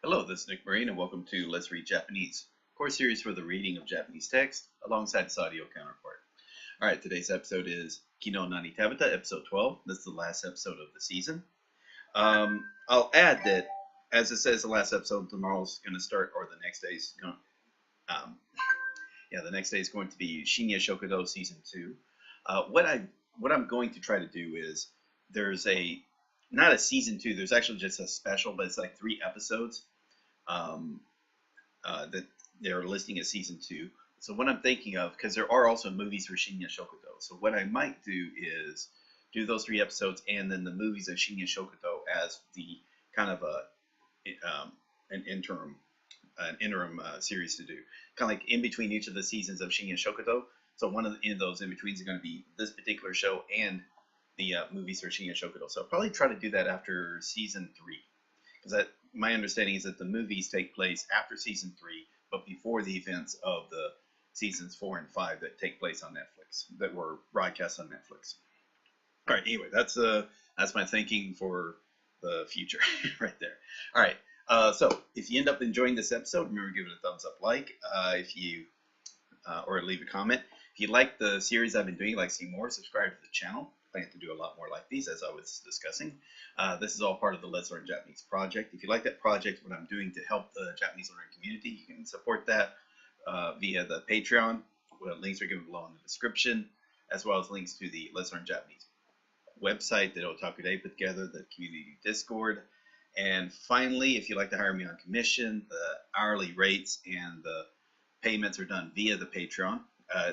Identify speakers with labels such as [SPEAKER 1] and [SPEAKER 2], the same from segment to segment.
[SPEAKER 1] Hello, this is Nick Marine, and welcome to Let's Read Japanese, course series for the reading of Japanese text alongside its audio counterpart. All right, today's episode is ki no nani食べた, episode 12. This is the last episode of the season. I'll add that, as it says, the last episode tomorrow's going to start, or the next day's going. The next day is going to be Shinya Shokudo season 2. What I'm going to try to do is there's not a season 2. There's actually just a special, but it's like 3 episodes that they're listing as season 2. So what I'm thinking of, because there are also movies for Shinya Shokudo, so what I might do is do those 3 episodes and then the movies of Shinya Shokudo as the kind of an interim series to do, kind of like in between each of the seasons of Shinya Shokudo. So one of those in betweens are going to be this particular show and the movies for Shinya Shokudo. So I'll probably try to do that after season 3, because my understanding is that the movies take place after season 3, but before the events of the seasons 4 and 5 that take place on Netflix, that were broadcast on Netflix. All right, anyway, that's my thinking for the future right there. All right, so if you end up enjoying this episode, remember to give it a thumbs up, or leave a comment. If you like the series I've been doing, like see more, subscribe to the channel. I plan to do a lot more like these, as I was discussing. This is all part of the Let's Learn Japanese project. If you like that project, what I'm doing to help the Japanese learning community, you can support that via the Patreon. Links are given below in the description, as well as links to the Let's Learn Japanese website that Otaku Day put together, the community Discord. And finally, if you'd like to hire me on commission, the hourly rates and the payments are done via the Patreon.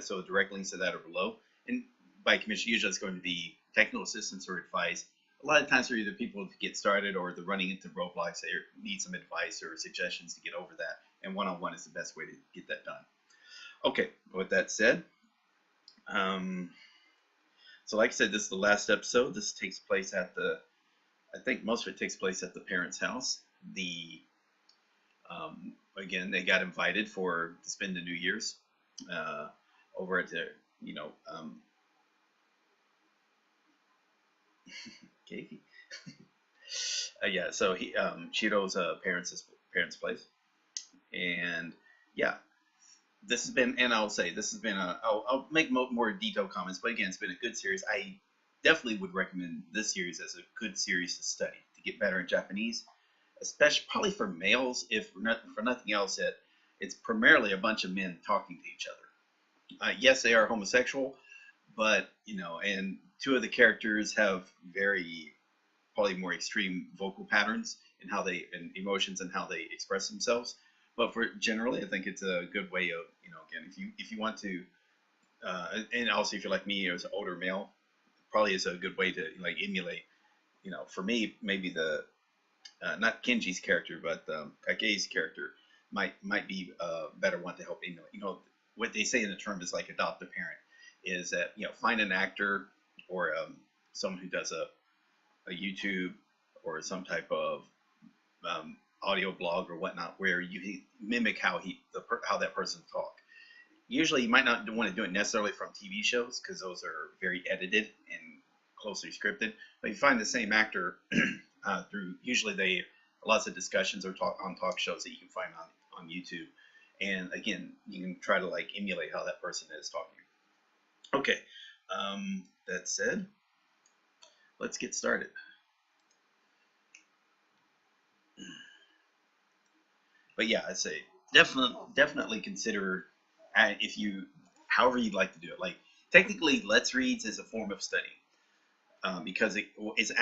[SPEAKER 1] So direct links to that are below. And by commission, usually it's going to be technical assistance or advice. A lot of times for either people to get started or they're running into roadblocks, they need some advice or suggestions to get over that. And one-on-one is the best way to get that done. Okay, with that said, so like I said, this is the last episode. This takes place at I think most of it takes place at the parents' house. Again, they got invited to spend the New Year's over at their, Keiki. So Shiro's parents' place, and yeah, this has been, and I'll say this has been I'll make more detailed comments, but again, it's been a good series. I definitely would recommend this series as a good series to study to get better in Japanese, especially probably for males. If for nothing else, it's primarily a bunch of men talking to each other. Yes, they are homosexual, but and 2 of the characters have probably more extreme vocal patterns and emotions and how they express themselves. But generally, I think it's a good way of, again, if you want to, and also if you're like me as an older male, probably is a good way to emulate. For me, maybe not Kenji's character, but Kakei's character might be a better one to help emulate. What they say in the term is like adopt a parent, is that find an actor or someone who does a YouTube or some type of audio blog or whatnot, where you mimic how that person talk. Usually, you might not want to do it necessarily from TV shows because those are very edited and closely scripted. But you find the same actor through usually lots of discussions or on talk shows that you can find on YouTube. And again, you can try to emulate how that person is talking. Okay, that said, let's get started. But yeah, I'd say definitely consider however you'd like to do it. Technically, Let's Reads is a form of study because it's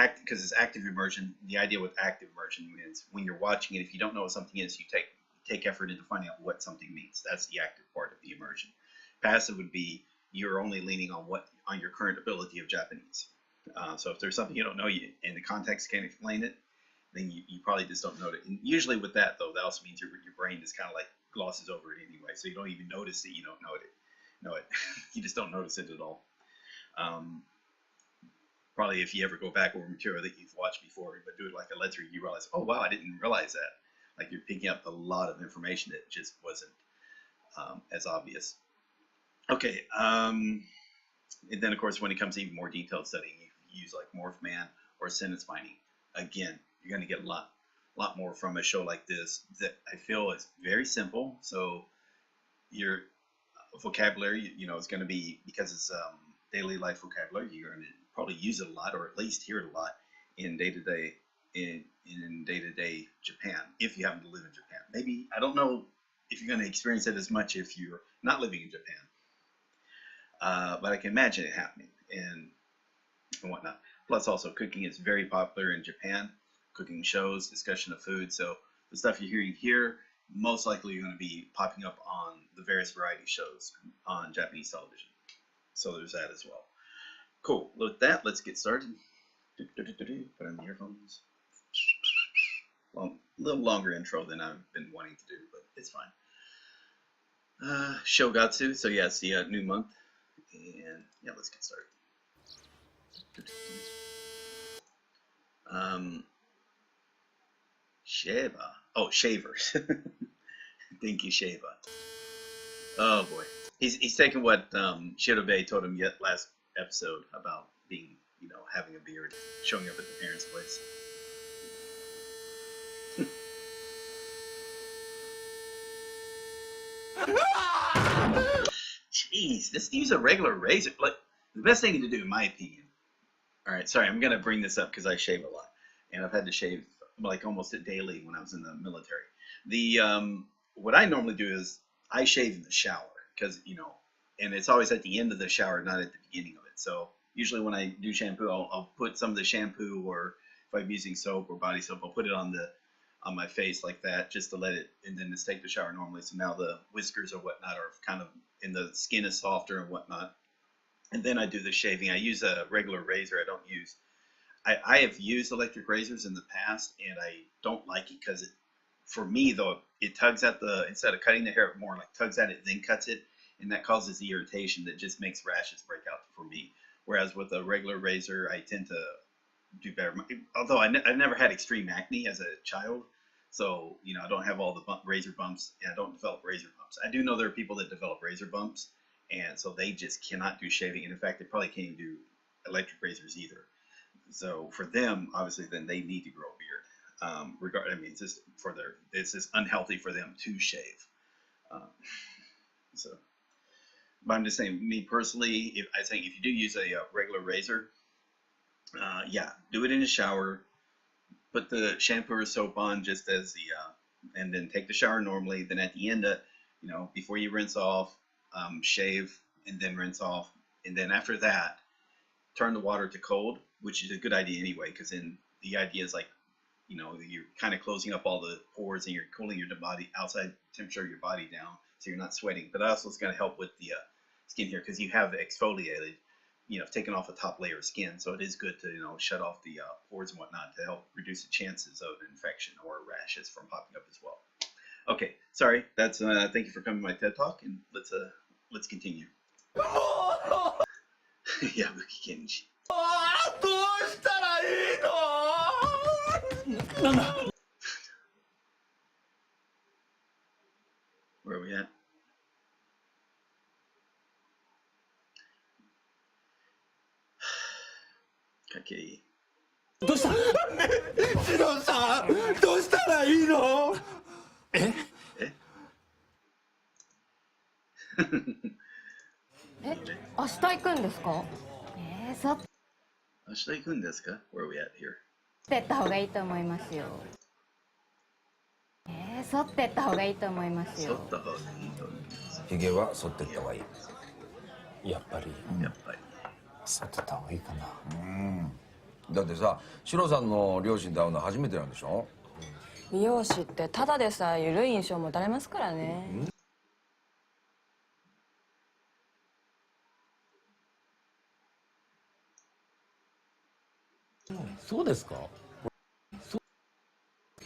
[SPEAKER 1] active immersion. The idea with active immersion is when you're watching it, if you don't know what something is, you take effort into finding out what something means. That's the active part of the immersion. Passive would be you're only leaning on your current ability of Japanese. So if there's something you don't know and the context can't explain it, then you probably just don't know it. And usually with that, though, that also means your brain is kind of glosses over it anyway, so you don't even notice that you don't know it. You just don't notice it at all. Probably if you ever go back over material that you've watched before, but do it like a Let's Read, you realize, oh wow, I didn't realize that. You're picking up a lot of information that just wasn't as obvious. Okay, and then of course when it comes to even more detailed studying, you use Morph Man or sentence finding. Again, you're going to get a lot a lot more from a show like this that I feel is very simple. So your vocabulary, it's going to be, because it's daily life vocabulary, you're going to probably use it a lot, or at least hear it a lot in day-to-day in day-to-day Japan, if you happen to live in Japan. Maybe, I don't know if you're going to experience it as much if you're not living in Japan, but I can imagine it happening and whatnot. Plus, also, cooking is very popular in Japan. Cooking shows, discussion of food. So the stuff you're hearing here, most likely going to be popping up on the various variety shows on Japanese television. So there's that as well. Cool. With that, let's get started. Put on the earphones. Well, a little longer intro than I've been wanting to do, but it's fine. Shogatsu. So yeah, it's the new month, and yeah, let's get started. Sheva. Oh, shavers. Thank you, Sheva. Oh boy, he's taking what Shirobe told him last episode about being, having a beard, showing up at the parents' place. Jeez, just use a regular razor. Like, the best thing to do, in my opinion. All right, sorry, I'm gonna bring this up because I shave a lot, and I've had to shave like almost daily when I was in the military. What I normally do is I shave in the shower because and it's always at the end of the shower, not at the beginning of it. So usually when I do shampoo, I'll put some of the shampoo, or if I'm using soap or body soap, I'll put it on my face like that, just to let it, and then just take the shower normally. So now the whiskers or whatnot are kind of, and the skin is softer and whatnot. And then I do the shaving. I use a regular razor. I have used electric razors in the past, and I don't like it because for me though, it tugs at instead of cutting the hair, it more like tugs at it, then cuts it, and that causes the irritation that just makes rashes break out for me. Whereas with a regular razor, I tend to do better. Although I've never had extreme acne as a child, so I don't have all the razor bumps, and I don't develop razor bumps. I do know there are people that develop razor bumps, and so they just cannot do shaving, and in fact, they probably can't even do electric razors either. So for them, obviously, then they need to grow a beard. It's just unhealthy for them to shave. But I'm just saying, me personally, I think if you do use a regular razor, yeah, do it in the shower. Put the shampoo or soap on just as and then take the shower normally. Then at the end, before you rinse off, shave and then rinse off. And then after that, turn the water to cold, which is a good idea anyway, because then the idea is like, you're kind of closing up all the pores and you're cooling your body, outside temperature of your body down, so you're not sweating. But also it's going to help with the skin here, because you have exfoliated, taken off the top layer of skin. So it is good to, shut off the pores and whatnot to help reduce the chances of infection or rashes from popping up as well. Okay, sorry. That's thank you for coming to my TED Talk, and let's continue. Yabuki Kenji. Where are we at? Kakei.
[SPEAKER 2] どうしたシロさんどうしたらいいのえ
[SPEAKER 3] 明日行くんですかそっ
[SPEAKER 1] 明日行くんですか Where are we at here?
[SPEAKER 3] てった方がいいと思いますよ剃ってった方がいいと思いますよ
[SPEAKER 1] 剃った方がいいと思います。
[SPEAKER 4] ひげは剃ってった方がいい。
[SPEAKER 2] やっぱり剃ってた方がいいかな。
[SPEAKER 4] だってさ、シロさんの両親と会うの初めてなんでしょ。
[SPEAKER 5] 美容師ってただでさえ緩い印象持たれますからね。
[SPEAKER 2] そうですか。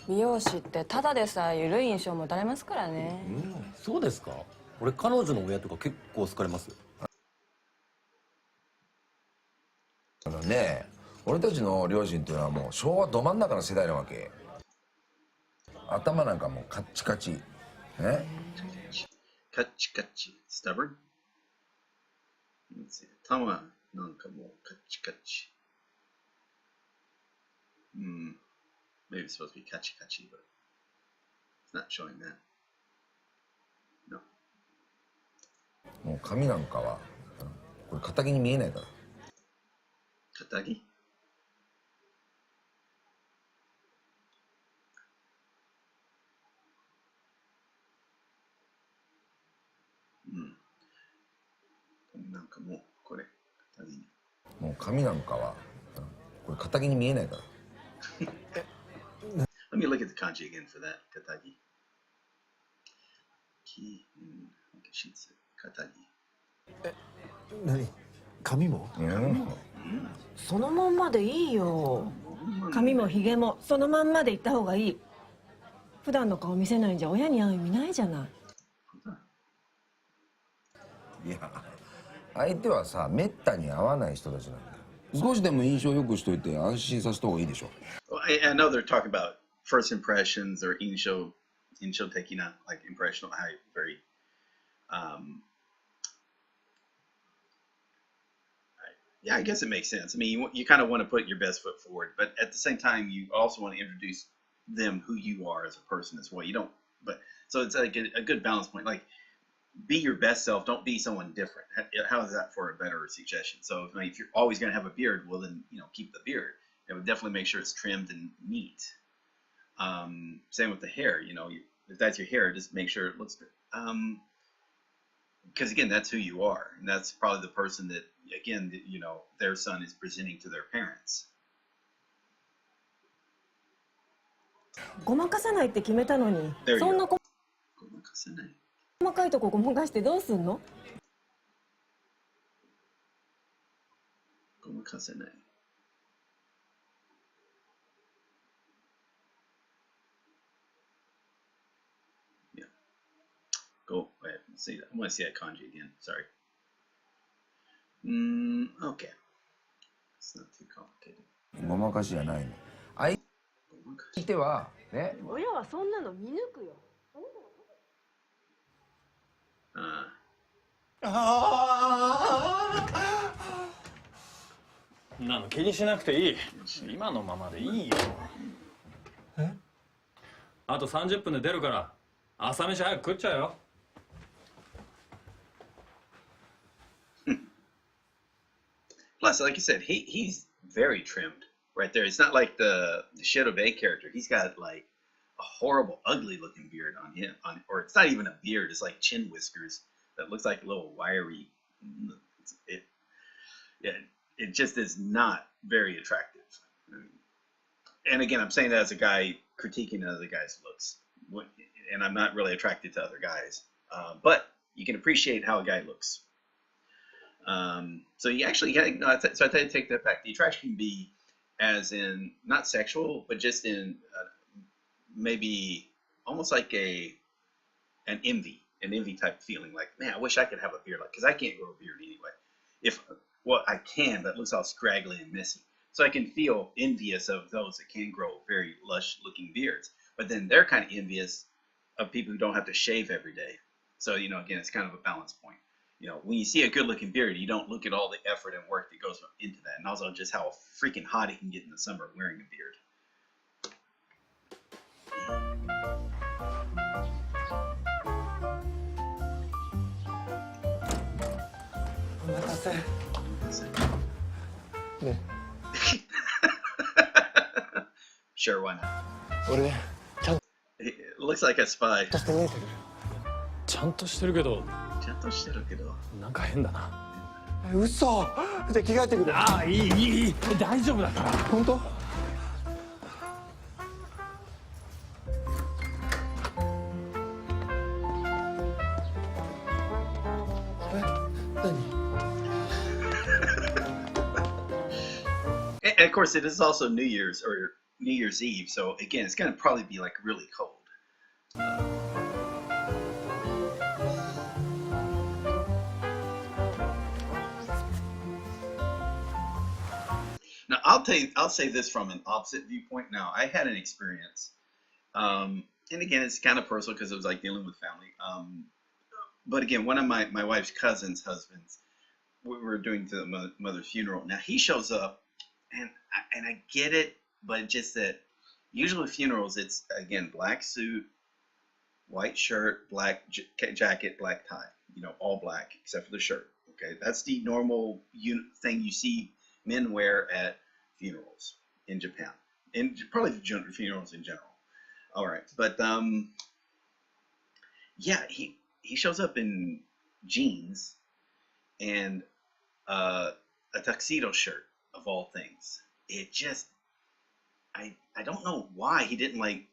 [SPEAKER 5] 美容師ってただでさえ緩い印象持たれますからね。
[SPEAKER 2] そうですか。俺彼女の親とか結構好かれますよ。
[SPEAKER 4] ねえ、俺たちの両親っていうのはもう昭和ど真ん中の世代なわけ。頭なんかもうカッチカチ。ね。
[SPEAKER 1] カッチカチ。Stubborn? Let's see. 頭なんかもうカッチカチ。Maybe it's supposed to be kachi kachi, but it's not showing that. No.
[SPEAKER 4] もう髪なんかはこれ肩着に見えないから。
[SPEAKER 1] Katagi? Katagi.
[SPEAKER 4] もう髪なんかはこれ肩着に見えないから。
[SPEAKER 1] Let me look at the kanji again for that. Katagi. Ki, shitsu, katagi.
[SPEAKER 2] 何髪も
[SPEAKER 6] そのまんまでいいよ。髪もひげもそのまんまでいった方がいい。普段の顔見せないんじゃ親に会う意味ないじゃない。
[SPEAKER 4] いや相手はさめったに会わない人たちなんだよ。少しでも印象良くしといて安心させた方がいいでしょ。
[SPEAKER 1] Well, I know they're talking about first impressions or insho tekina, like impressional, how very, yeah, I guess it makes sense. I mean, you kind of want to put your best foot forward, but at the same time, you also want to introduce them who you are as a person as well. You don't, but so it's like a good balance point. Like, be your best self. Don't be someone different. How is that for a better suggestion? So if you're always going to have a beard, well then keep the beard. It would definitely make sure it's trimmed and neat. Same with the hair. If that's your hair, just make sure it looks good. Because again, that's who you are, and that's probably the person that again their son is presenting to their parents.
[SPEAKER 6] ごまかさないって決めたのに、
[SPEAKER 1] There you
[SPEAKER 6] そんな
[SPEAKER 1] go.
[SPEAKER 6] 細かいとこごまかしてどうすんの？
[SPEAKER 1] Yeah. Go ahead and see that. I want to see that kanji again. Sorry. Okay. It's not too complicated.
[SPEAKER 4] ごまかしじゃないの。相手はね。
[SPEAKER 6] 親はそんなの見抜くよ。
[SPEAKER 7] なの気にしなくていい。今のままでいいよ。あと30分で出るから朝飯早く食っちゃうよ。
[SPEAKER 1] Plus, like you said, he's very trimmed right there. It's not like the Shirobe character. He's got like a horrible, ugly looking beard on him. Or it's not even a beard. It's like chin whiskers that looks like a little wiry. It just is not very attractive. And again, I'm saying that as a guy critiquing other guys' looks. And I'm not really attracted to other guys. But you can appreciate how a guy looks. So you actually, so I tell you to take that back. The attraction can be as in, not sexual, but just in maybe almost like an envy type feeling. Like, man, I wish I could have a beard, because I can't grow a beard anyway. Well, I can, but it looks all scraggly and messy. So I can feel envious of those that can grow very lush looking beards. But then they're kind of envious of people who don't have to shave every day. So, again, it's kind of a balance point. When you see a good looking beard, you don't look at all the effort and work that goes into that. And also just how freaking hot it can get in the summer wearing a beard.
[SPEAKER 2] お待たせ。ね。
[SPEAKER 1] Sure, why not?
[SPEAKER 2] 俺ちゃん
[SPEAKER 1] It looks like a spy.
[SPEAKER 2] として見えてる。
[SPEAKER 7] ちゃんとしてるけど
[SPEAKER 1] ちゃんとしてるけど。
[SPEAKER 7] なんか変だな。
[SPEAKER 2] 嘘。じゃあ着替えてくる。
[SPEAKER 7] ああ、いい大丈夫だから。
[SPEAKER 2] 本当？And
[SPEAKER 1] of course, it is also New Year's or New Year's Eve, so again, it's going to probably be like really cold. Now, I'll say this from an opposite viewpoint. Now, I had an experience, and again, it's kind of personal because it was like dealing with family. But again, one of my wife's cousin's husbands, we were doing the mother's funeral. Now he shows up, and I get it, but just that, usually funerals, it's again black suit, white shirt, black jacket, black tie. You know, all black except for the shirt. Okay, that's the normal thing you see men wear at funerals in Japan, and probably funerals in general. All right, but yeah, he shows up in jeans and a tuxedo shirt of all things. It just, I don't know why he didn't like,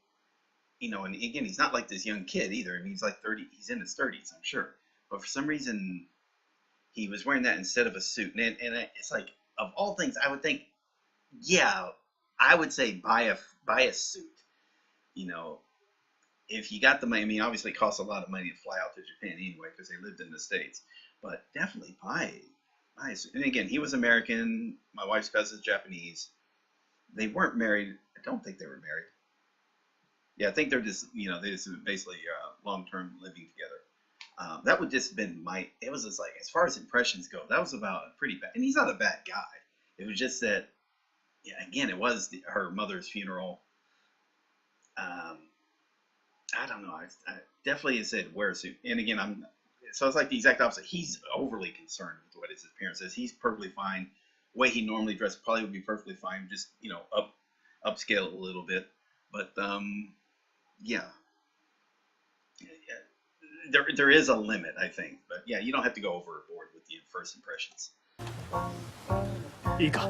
[SPEAKER 1] you know, and again, he's not like this young kid either. I mean, he's like 30, he's in his 30s, I'm sure. But for some reason, he was wearing that instead of a suit. And it's like, of all things, I would think, yeah, I would say buy a suit. You know, if you got the money, I mean, obviously it costs a lot of money to fly out to Japan anyway because they lived in the States. But definitely buy a suit. And again, he was American. My wife's cousin's Japanese. They weren't married. I don't think they were married. Yeah, I think they're just, you know, they just basically long-term living together. That would just been it was just like, as far as impressions go, that was about a pretty bad, and he's not a bad guy. It was just that, yeah, again, it was her mother's funeral. I don't know. I definitely said wear a suit. And again, so it's like the exact opposite. He's overly concerned with what his appearance is. He's perfectly fine. The way he normally dressed probably would be perfectly fine. Just, you know, upscale it a little bit. But yeah. There is a limit, I think. But yeah, you don't have to go overboard with the first impressions.
[SPEAKER 2] いいか。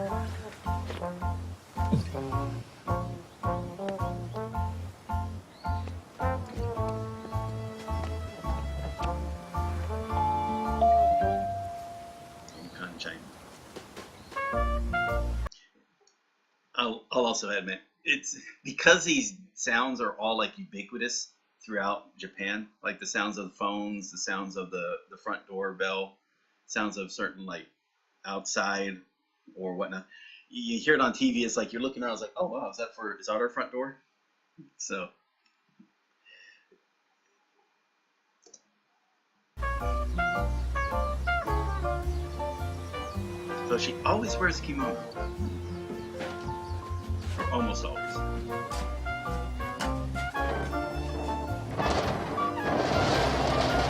[SPEAKER 1] I'll also admit, it's because these sounds are all like ubiquitous throughout Japan, like the sounds of the phones, the sounds of the front doorbell, sounds of certain like outside or whatnot. You hear it on TV, it's like you're looking around, it's like, oh wow, is that our front door? So she always wears a kimono. Or almost always.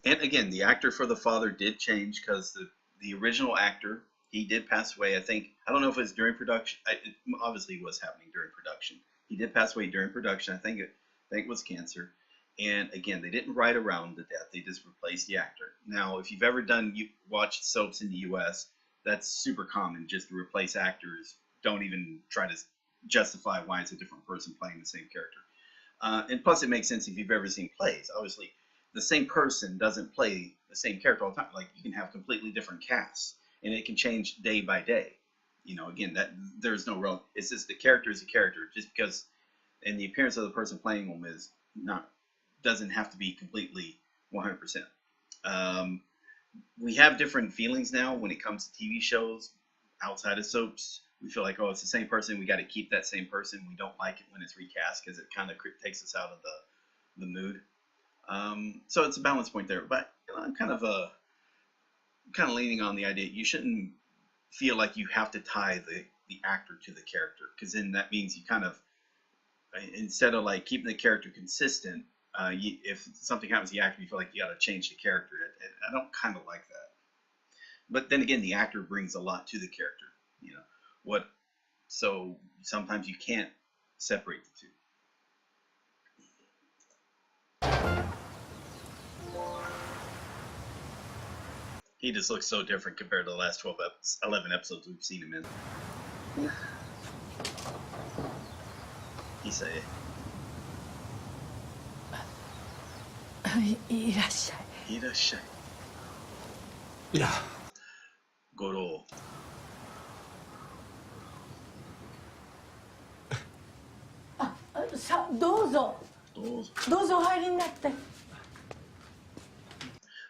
[SPEAKER 1] And again, the actor for the father did change because the original actor, he did pass away. I don't know if it was during production. It obviously was happening during production. He did pass away during production. I think it was cancer. And again, they didn't write around the death. They just replaced the actor. Now, if you've ever watched soaps in the U.S., that's super common, just to replace actors. Don't even try to justify why it's a different person playing the same character. And plus, it makes sense if you've ever seen plays. Obviously, the same person doesn't play the same character all the time. Like, you can have completely different casts, and it can change day by day. You know, again, there's no real. It's just the character is a character, just because, and the appearance of the person playing them doesn't have to be completely 100%. We have different feelings now when it comes to TV shows outside of soaps. We feel like, oh, it's the same person. We got to keep that same person. We don't like it when it's recast because it kind of takes us out of the mood. So it's a balance point there. But you know, I'm kind of leaning on the idea you shouldn't feel like you have to tie the actor to the character, because then that means you kind of, instead of like keeping the character consistent, if something happens to the actor, you feel like you got to change the character. I don't kind of like that. But then again, the actor brings a lot to the character. You know so sometimes you can't separate the two. He just looks so different compared to the last 11 episodes we've seen him in. He say.
[SPEAKER 6] いらっしゃい。
[SPEAKER 1] いらっしゃい。
[SPEAKER 2] いや。
[SPEAKER 1] 五郎。
[SPEAKER 6] さあどうぞ。どうぞお入りになって。
[SPEAKER 1] Let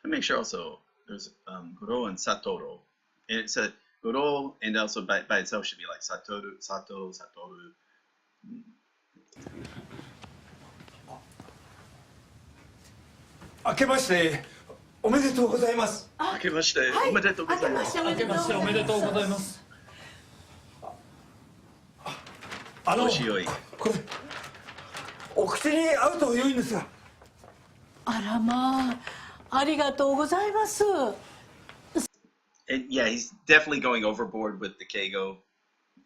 [SPEAKER 1] me make sure also there's Goro and Satoru. It's a Goro, and also by itself should be like Satoru.
[SPEAKER 2] 明けましておめでとうございます。
[SPEAKER 1] 明けましておめでとうございます。
[SPEAKER 7] 明けましておめでとうございます。
[SPEAKER 1] 調子良い。
[SPEAKER 2] これお口に合うと良いんですが。
[SPEAKER 8] あらまあ、ありがとうございます。
[SPEAKER 1] And yeah, he's definitely going overboard with the Keigo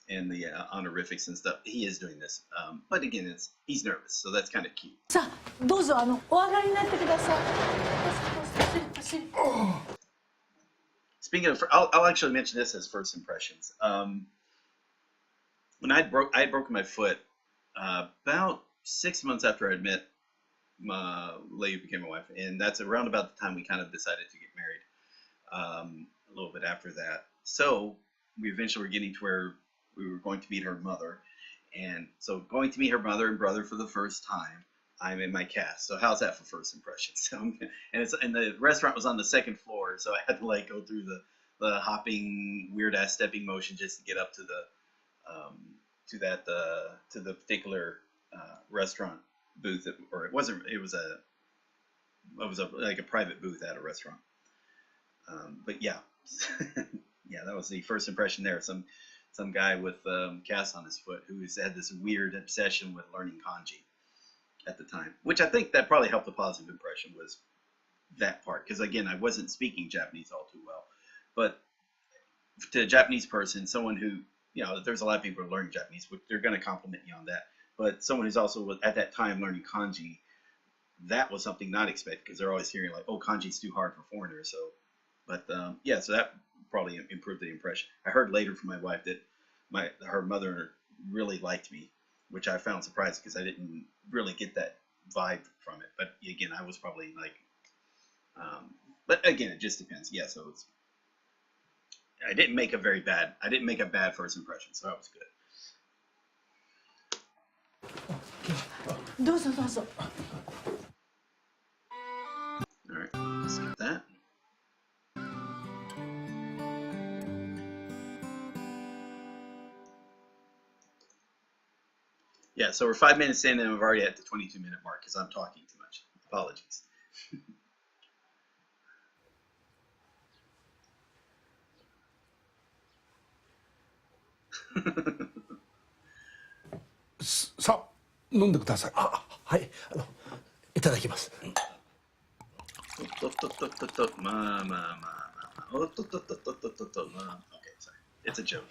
[SPEAKER 1] and the honorifics and stuff. He is doing this, but again, he's nervous, so that's kind of cute.
[SPEAKER 8] さあ、どうぞお上がりになってください。
[SPEAKER 1] Speaking of, I'll actually mention this as first impressions. When I had broken my foot about 6 months after I'd met my lady who became my wife, and that's around about the time we kind of decided to get married. A little bit after that, so we eventually were getting to where we were going to meet her mother, and so going to meet her mother and brother for the first time. I'm in my cast. So how's that for first impressions? And the restaurant was on the second floor, so I had to like go through the hopping weird ass stepping motion just to get up to the particular restaurant booth. Or it was like a private booth at a restaurant. But yeah, yeah, that was the first impression there. Some guy with cast on his foot who had this weird obsession with learning kanji at the time, which I think that probably helped the positive impression was that part. Because again, I wasn't speaking Japanese all too well, but to a Japanese person, someone who, there's a lot of people who are learning Japanese, which they're going to compliment you on that. But someone who's also at that time learning kanji, that was something not expected because they're always hearing like, oh, kanji's too hard for foreigners. So, but yeah, so that probably improved the impression. I heard later from my wife that her mother really liked me, which I found surprising because I didn't really get that vibe from it. But again, I was probably like, but again, it just depends. Yeah, so I didn't make a bad first impression, so that was good.
[SPEAKER 8] どうぞどうぞ。
[SPEAKER 1] All right, let's get that. Yeah, so we're 5 minutes in and we've already at the 22-minute mark because I'm talking too much. Apologies.
[SPEAKER 2] さあ飲んでください。はい、いただきます。
[SPEAKER 1] Okay, sorry. It's a joke.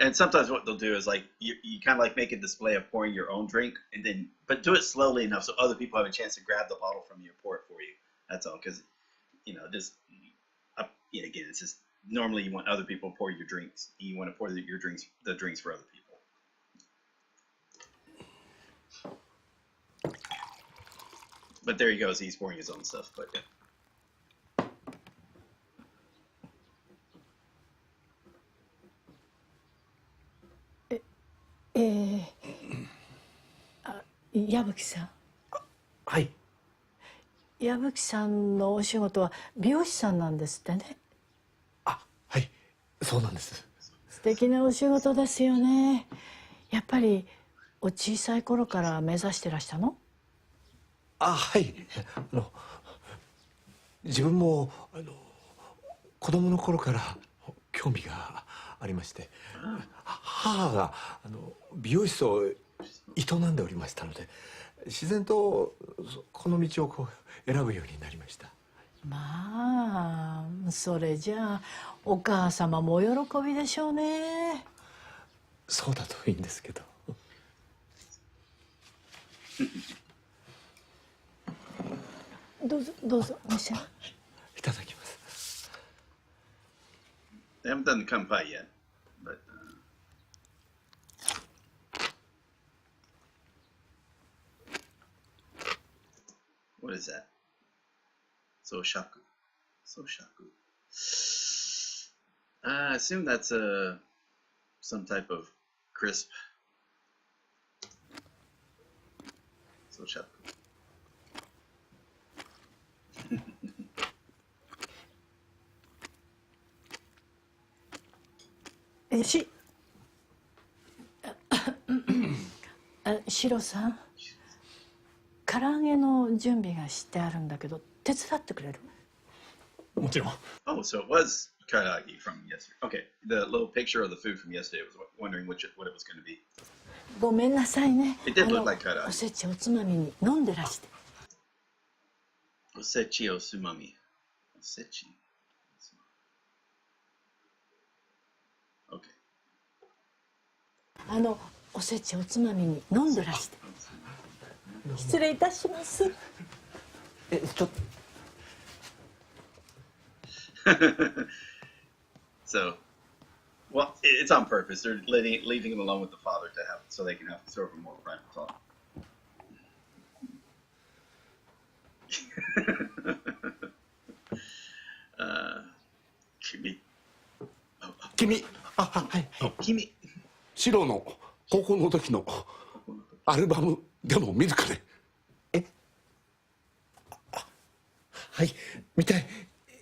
[SPEAKER 1] And sometimes what they'll do is like you kind of like make a display of pouring your own drink, and then but do it slowly enough so other people have a chance to grab the bottle from you and pour it for you. That's all, because again, it's just normally you want other people to pour your drinks. You want to pour the drinks for other people. But there he goes. He's pouring his own stuff. But yeah.
[SPEAKER 8] 矢吹さん。
[SPEAKER 2] はい。
[SPEAKER 8] 矢吹さんのお仕事は美容師さんなんですってね。
[SPEAKER 2] はい、そうなんです。
[SPEAKER 8] 素敵なお仕事ですよね。やっぱりお小さい頃から目指してらしたの？
[SPEAKER 2] はい。自分も子供の頃から興味がありまして、母が美容室を営んでおりましたので、自然とこの道を選ぶようになりました。
[SPEAKER 8] まあ、それじゃあお母様もお喜びでしょうね。
[SPEAKER 2] そうだといいんですけど。
[SPEAKER 8] どうぞどうぞ召し上がれ。
[SPEAKER 2] いただきます。
[SPEAKER 1] They haven't done the kanpai yet, but what is that? Soshaku. I assume that's some type of crisp. Soshaku.
[SPEAKER 8] シロさん、唐揚げの準備がしてあるんだけど手伝ってくれる？
[SPEAKER 2] もちろん。
[SPEAKER 1] Oh, so it was Karagi from yesterday. Okay, the little picture of the food from yesterday. I was wondering what it was going to be.
[SPEAKER 8] ごめんなさいね。
[SPEAKER 1] It did look like karagi.
[SPEAKER 8] おせちおつまみに飲んでらして。
[SPEAKER 1] Osechi osumami. Osechi. Okay.
[SPEAKER 8] おせちおつまみに飲んでらして。失礼いたします。
[SPEAKER 2] ちょっと
[SPEAKER 1] So, well, it's on purpose. They're leaving him alone with the father to have, so they can have sort of a more private talk. Kimi.
[SPEAKER 9] 君、はい、
[SPEAKER 1] Kimi.
[SPEAKER 9] シロの高校の時のアルバムでも見るかね。
[SPEAKER 2] はい見たい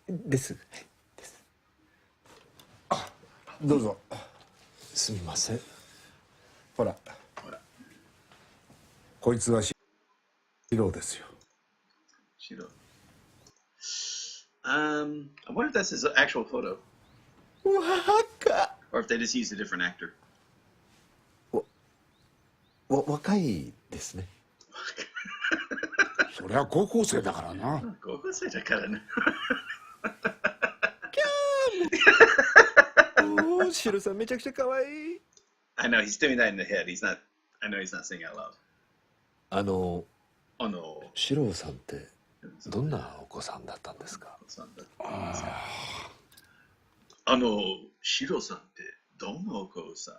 [SPEAKER 2] です。
[SPEAKER 9] どうぞ。
[SPEAKER 2] すみません。
[SPEAKER 9] ほら、こいつはシロですよ。
[SPEAKER 1] Shiro. I wonder if that's his actual photo,
[SPEAKER 2] 若
[SPEAKER 1] or if they just used a different actor.
[SPEAKER 2] 若いですね。
[SPEAKER 9] そりゃ高校生だからな。
[SPEAKER 1] 高校生だからね。
[SPEAKER 2] おお、シロさんめちゃくちゃ可愛い。
[SPEAKER 1] I know he's doing that in the head. He's not. I know he's not saying out loud.
[SPEAKER 2] シロさんってどんなお子さんだったんですか。
[SPEAKER 1] シロさんってどんなお子さん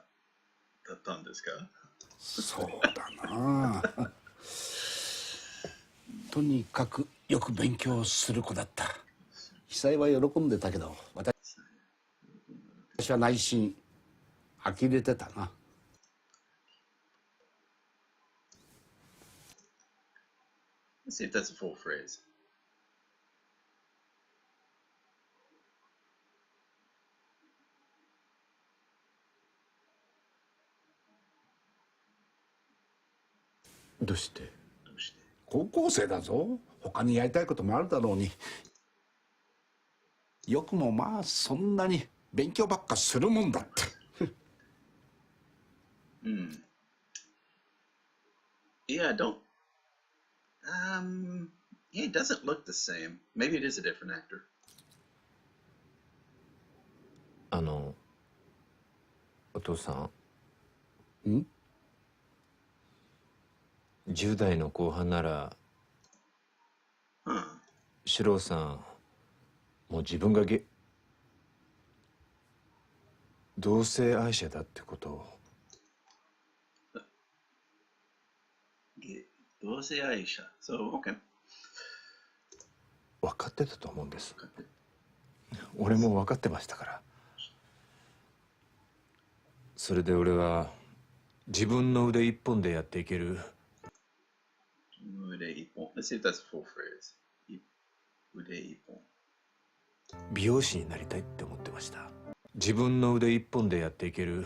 [SPEAKER 1] だったんですか。
[SPEAKER 9] そうだな。とにかくよく勉強する子だった。久江は喜んでたけど、私は内心呆れてたな。
[SPEAKER 1] Let's see if that's a full phrase.
[SPEAKER 2] どうして。
[SPEAKER 9] 高校生だぞ。他にやりたいこともあるだろうに。よくもまあそんなに勉強ばっかするもんだって。
[SPEAKER 1] Yeah, don't. Yeah, it doesn't look the same. Maybe it is a different actor.
[SPEAKER 2] お父さん。
[SPEAKER 9] ん
[SPEAKER 2] 10代の後半なら、シロさんもう自分が同性愛者だってことを。
[SPEAKER 1] 同性愛者。So, okay.
[SPEAKER 2] 分かってたと思うんです。俺も分かってましたから。それで俺は自分の腕一本でやっていける。
[SPEAKER 1] 腕一本。Let's see if that's a full phrase. 腕一本。
[SPEAKER 2] 美容師になりたいって思ってました。自分の腕一本でやっていける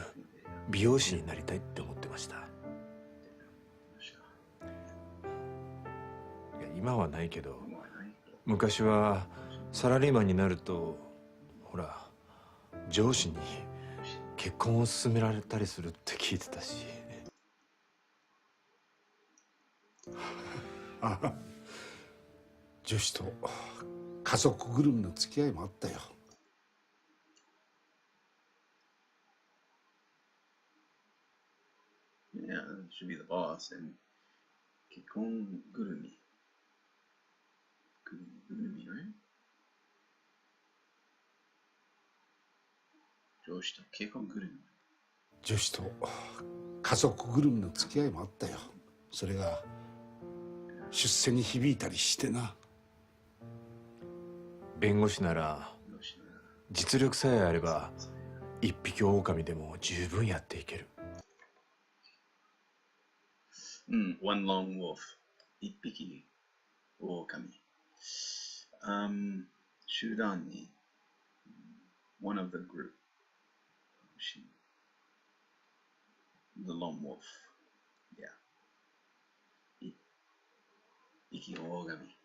[SPEAKER 2] 美容師になりたいって思ってました。いや今はないけど、昔はサラリーマンになるとほら上司に結婚を勧められたりするって聞いてたし。
[SPEAKER 9] ああ、女子と家族ぐるみの付き合いもあったよ。
[SPEAKER 1] Yeah, should be the boss. And 結婚ぐるみ。ぐるみ、right? 上司と結婚ぐるみ。
[SPEAKER 9] 女子と家族ぐるみの付き合いもあったよ。それが出世に響いたりしてな。
[SPEAKER 2] 弁護士なら実力さえあれば一匹狼でも十分やっていける。
[SPEAKER 1] One lone wolf. 一匹狼。集団に one of the group. The lone wolf. Yeah. 一匹狼。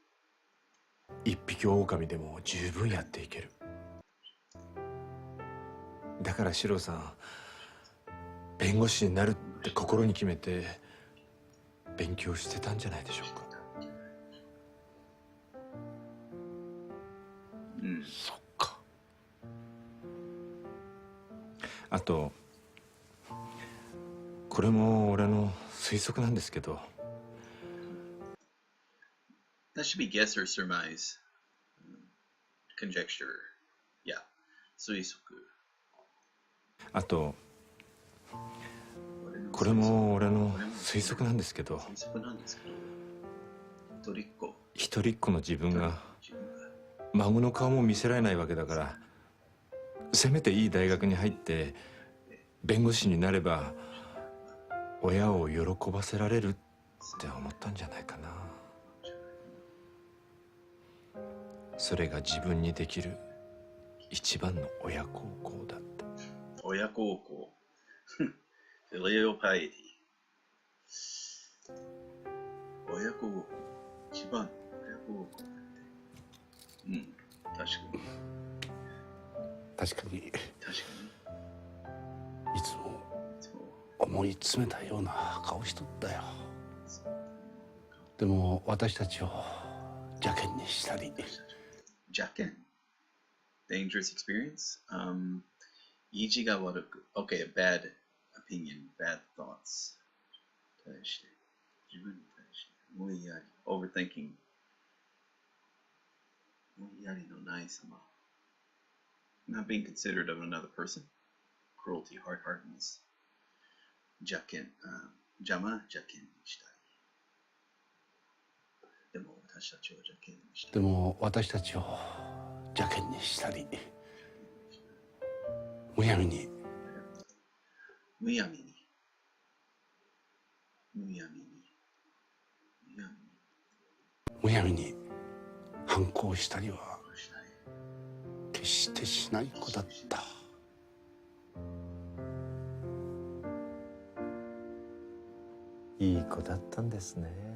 [SPEAKER 2] 一匹狼でも十分やっていける。だから史郎さん、弁護士になるって心に決めて勉強してたんじゃないでしょうか。
[SPEAKER 9] そっか。
[SPEAKER 2] あとこれも俺の推測なんですけど、
[SPEAKER 1] That should be guess or surmise. Conjecture. Yeah. 推測。
[SPEAKER 2] あとこれも俺の推測なんですけど、
[SPEAKER 1] 推測なんですけど、一人っ子。
[SPEAKER 2] 一人っ子の自分が孫の顔も見せられないわけだから、せめていい大学に入って弁護士になれば親を喜ばせられるって思ったんじゃないかな。それが自分にできる一番の親孝行だって。
[SPEAKER 1] 親孝行。フィリオパイティ。親孝行。一番親孝行。うん、確かに。
[SPEAKER 9] 確かに。
[SPEAKER 1] 確かに。
[SPEAKER 9] いつも思い詰めたような顔しとったよ。でも私たちを邪険にしたり。
[SPEAKER 1] 邪険 dangerous experience? 意地が悪く。Okay, a bad opinion, bad thoughts. 対して、自分に対して、無理やり、overthinking. 無理やりのない様。Not being considerate of another person. Cruelty, hard-heartedness. 邪険、邪魔、邪険にしたり。でも私たちを邪険にしたり。
[SPEAKER 9] でも私たちを邪険にしたり。むやみに。
[SPEAKER 1] むやみに。むやみに。むやみに。
[SPEAKER 9] むやみに反抗したりは決してしない子だった。
[SPEAKER 2] いい子だったんですね。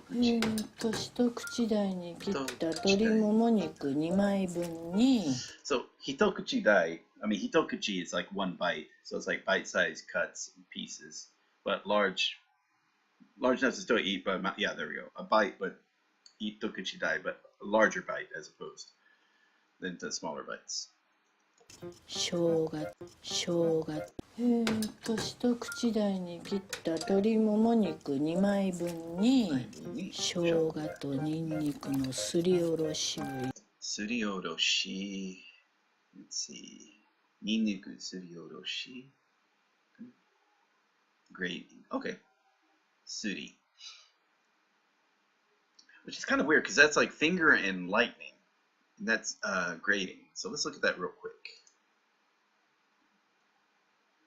[SPEAKER 8] 一口大に切った鶏もも肉2枚分に。
[SPEAKER 1] So, 一口大, I mean, 一口 is like one bite. So it's like bite-sized cuts and pieces. But large enough to still eat, but yeah, there we go. A bite, but 一口大, but a larger bite as opposed than to smaller bites.
[SPEAKER 8] 生姜一口大に切った鶏もも肉2枚分に生姜とニンニクのすりおろしを
[SPEAKER 1] すりおろし let's see ニンニクすりおろし gravy okay すり which is kind of weird because that's like finger and lightning and that's grating so let's look at that real quick.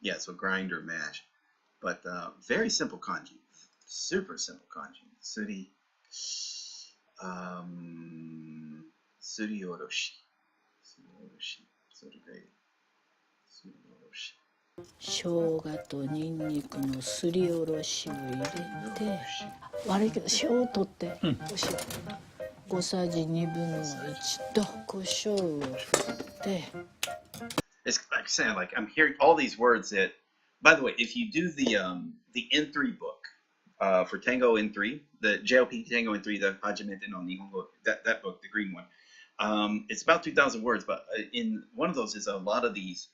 [SPEAKER 1] Yeah, so grind or mash. But very simple kanji. Super simple kanji. Suri. Suri oroshi. Suri oroshi. Suri grade. Suri oroshi.
[SPEAKER 8] 生姜とニンニクのすりおろしを入れて悪いけど塩を取ってお塩小さじ1/2と胡椒を振って
[SPEAKER 1] It's like saying, like I'm hearing all these words that. By the way, if you do the N3 book for Tango N3, the JLPT Tango N3, the hajimete no nihongo, that book, the green one, it's about 2,000 words. But in one of those is a lot of these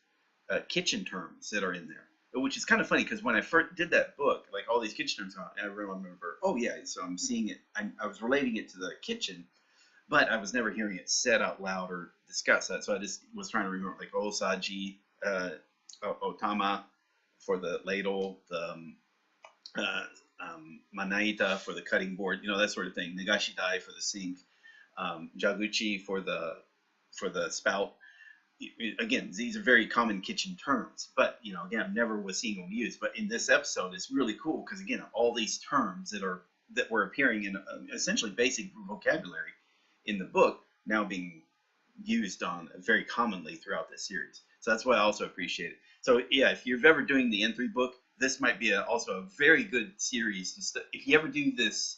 [SPEAKER 1] kitchen terms that are in there, which is kind of funny because when I first did that book, like all these kitchen terms, I remember, oh yeah, so I'm seeing it. I was relating it to the kitchen. But I was never hearing it said out loud or discussed that. So I just was trying to remember like osaji, otama for the ladle, the manaita for the cutting board, you know, that sort of thing. Negashidai for the sink, jaguchi for the spout. Again, these are very common kitchen terms. But, you know, again, I never was seeing them used. But in this episode, it's really cool because, again, all these terms that were appearing in essentially basic vocabulary in the book now being used on very commonly throughout this series. So that's why I also appreciate it. So yeah, if you're ever doing the N3 book, this might be also a very good series. If you ever do this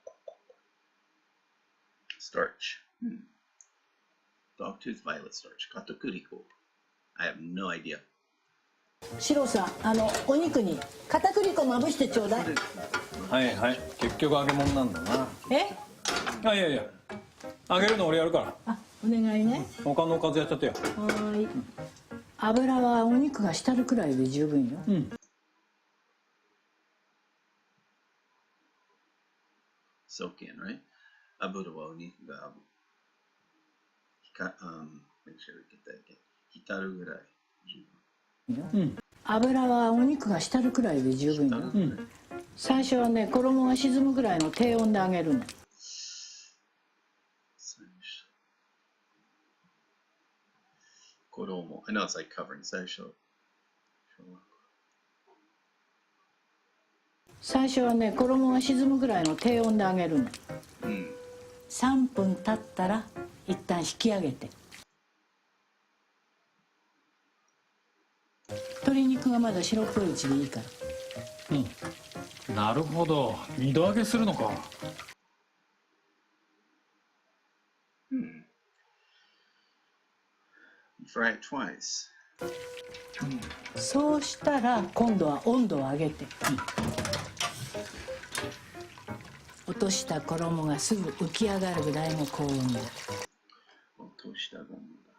[SPEAKER 1] starch. Dogtooth violet starch. Katakuriko. I have no idea.
[SPEAKER 8] シロさん、お肉に片栗粉まぶしてちょうだい。
[SPEAKER 7] はいはい、結局揚げ物なんだな。あ、いやいや、揚げるの俺やるから。
[SPEAKER 8] あ、お願いね。
[SPEAKER 7] 他のおかずやっちゃってよ。
[SPEAKER 8] はい。油はお肉が浸るくらいで十分よ。
[SPEAKER 1] Soak in, right? Abura wa oniku ga make sure we get that again. Hitaru gurai.
[SPEAKER 8] 油はお肉が浸るくらいで十分よ。最初はね、衣が沈むぐらいの低温で揚げるの。
[SPEAKER 1] Koromo. I know it's like covering.
[SPEAKER 8] 最初はね、衣が沈むぐらいの低温で揚げるの。3分経ったら一旦引き上げて。鶏肉がまだ白っぽいうちでいいから。
[SPEAKER 7] なるほど、二度揚げするのか。
[SPEAKER 1] Fry it twice.
[SPEAKER 8] そうしたら今度は温度を上げて、落とした衣がすぐ浮き上がるぐらいの高温で。
[SPEAKER 1] 落としたゴムが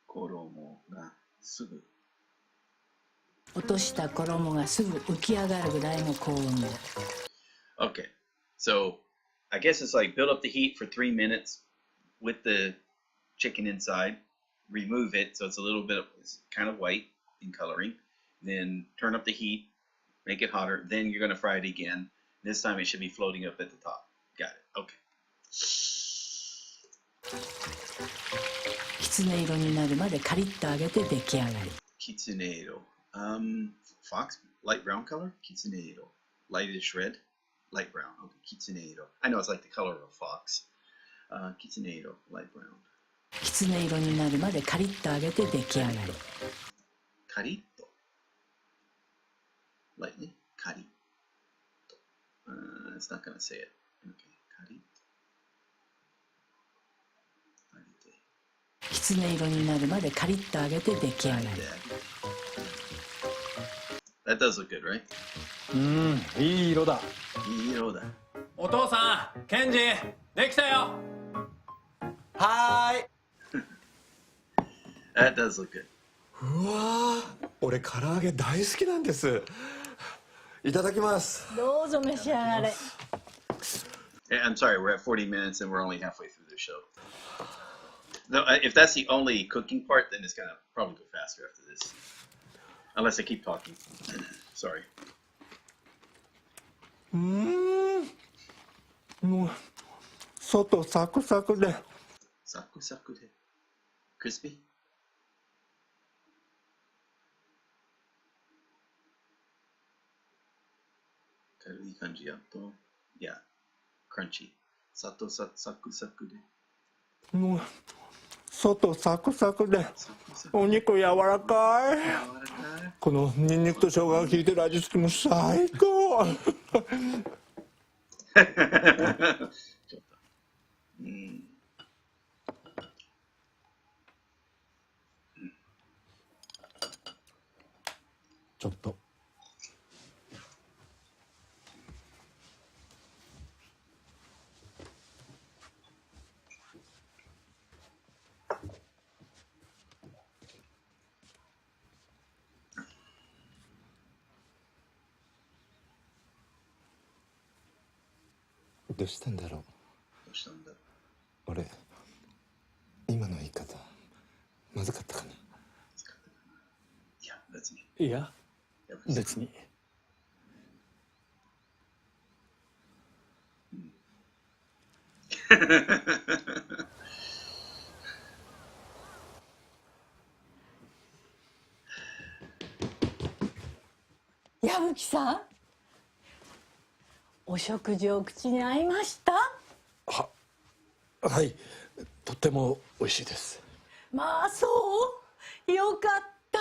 [SPEAKER 1] 衣がすぐ
[SPEAKER 8] 落とした衣がすぐ浮き上がるぐらいの高温で。
[SPEAKER 1] Okay, so I guess it's like build up the heat for 3 minutes with the chicken inside, remove it so it's a little bit of, it's kind of white in coloring, then turn up the heat, make it hotter, then you're going to fry it again. This time it should be floating up at the top. Got it. Okay.
[SPEAKER 8] きつね色になるまでカリッと揚げて出来上がり。
[SPEAKER 1] Kitsuneiro. Fox, light brown color? Kitsuneiro. Lightish red? Light brown. Okay, Kitsuneiro. I know it's like the color of a fox. Kitsuneiro, light brown.
[SPEAKER 8] きつね色になるまでカリッと揚げて出来上がり。
[SPEAKER 1] Carito. Lightly. Carito. It's not going to say it. Okay, carito.
[SPEAKER 8] きつね色になるまでカリッと揚げて出来上がり。
[SPEAKER 1] That does look good, right?
[SPEAKER 7] いい色だ。
[SPEAKER 1] いい色だ。
[SPEAKER 7] お父さん、ケンジ、できたよ。
[SPEAKER 2] はーい。
[SPEAKER 1] That does look good.
[SPEAKER 2] うわー、俺唐揚げ大好きなんです。いただきます。
[SPEAKER 8] どうぞ召し上がれ。
[SPEAKER 1] Yeah, I'm sorry, we're at 40 minutes and we're only halfway through the show. No, if that's the only cooking part, then it's gonna probably go faster after this. Unless I keep talking. Sorry.
[SPEAKER 2] もう外サクサクで。
[SPEAKER 1] サクサクで。Crispy? 軽い感じやと。Yeah. Crunchy. サクサクで。
[SPEAKER 2] もう外サクサクでお肉柔らかい。このニンニクと生姜が効いてる味付けも最高。ちょっとどうしたんだろう。
[SPEAKER 1] どうしたんだろう。
[SPEAKER 2] 俺今の言い方まずかったかな。
[SPEAKER 1] いや別に。
[SPEAKER 7] いや別に。
[SPEAKER 8] 矢吹さん、お食事お口に合いました？
[SPEAKER 2] はい、とっても美味しいです。
[SPEAKER 8] まあそう、よかった。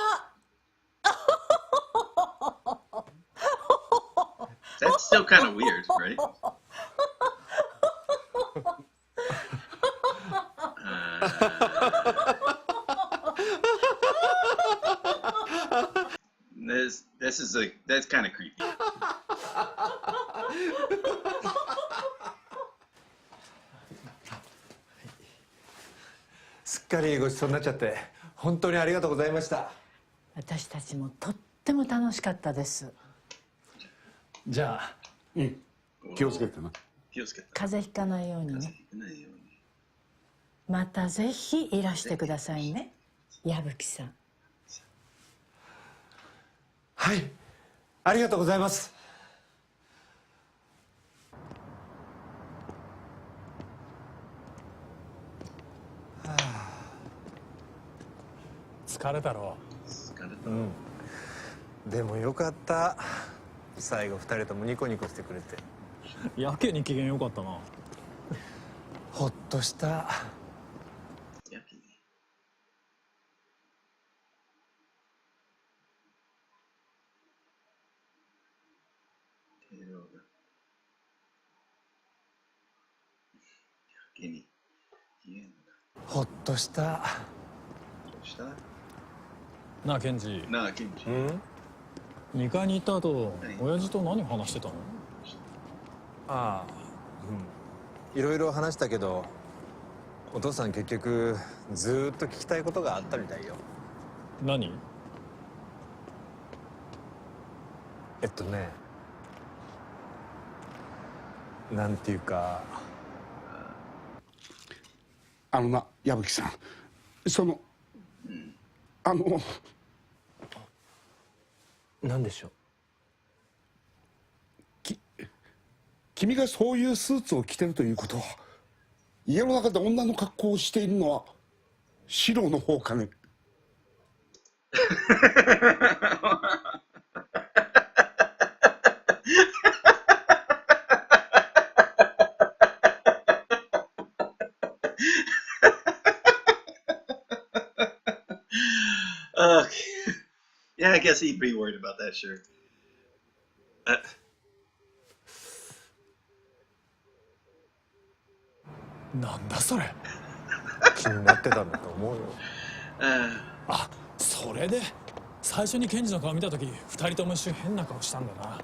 [SPEAKER 1] That's still kind of weird, right? That's kind of creepy.
[SPEAKER 2] すっかりごちそうになっちゃって本当にありがとうございました。
[SPEAKER 8] 私たちもとっても楽しかったです。
[SPEAKER 7] じゃあ、
[SPEAKER 9] 気をつけてな。
[SPEAKER 8] 風邪ひかないようにね。またぜひいらしてくださいね、矢吹さん。
[SPEAKER 2] はい、ありがとうございます。
[SPEAKER 7] 疲れたろ。
[SPEAKER 2] でもよかった。最後2人ともニコニコしてくれて。
[SPEAKER 7] やけに機嫌よかったな。
[SPEAKER 2] ほっとした。ほっとした。
[SPEAKER 7] なあケンジ。
[SPEAKER 1] なあケンジ。
[SPEAKER 7] 2階に行った後、親父と何話してたの？
[SPEAKER 2] ああ、いろいろ話したけど、お父さん結局ずーっと聞きたいことがあったみたいよ。
[SPEAKER 7] 何？
[SPEAKER 2] なんていうか。
[SPEAKER 9] あのな、矢吹さん、
[SPEAKER 2] なんでしょう。
[SPEAKER 9] 君がそういうスーツを着てるということは、家の中で女の格好をしているのは四郎の方かね。
[SPEAKER 1] Okay. Yeah, I guess he'd be worried about that, sure.
[SPEAKER 7] なんだそれ。
[SPEAKER 2] 気になってたんだと思うよ。
[SPEAKER 7] あ、それで最初にケンジの顔見た時、2人とも一瞬変な顔したんだな。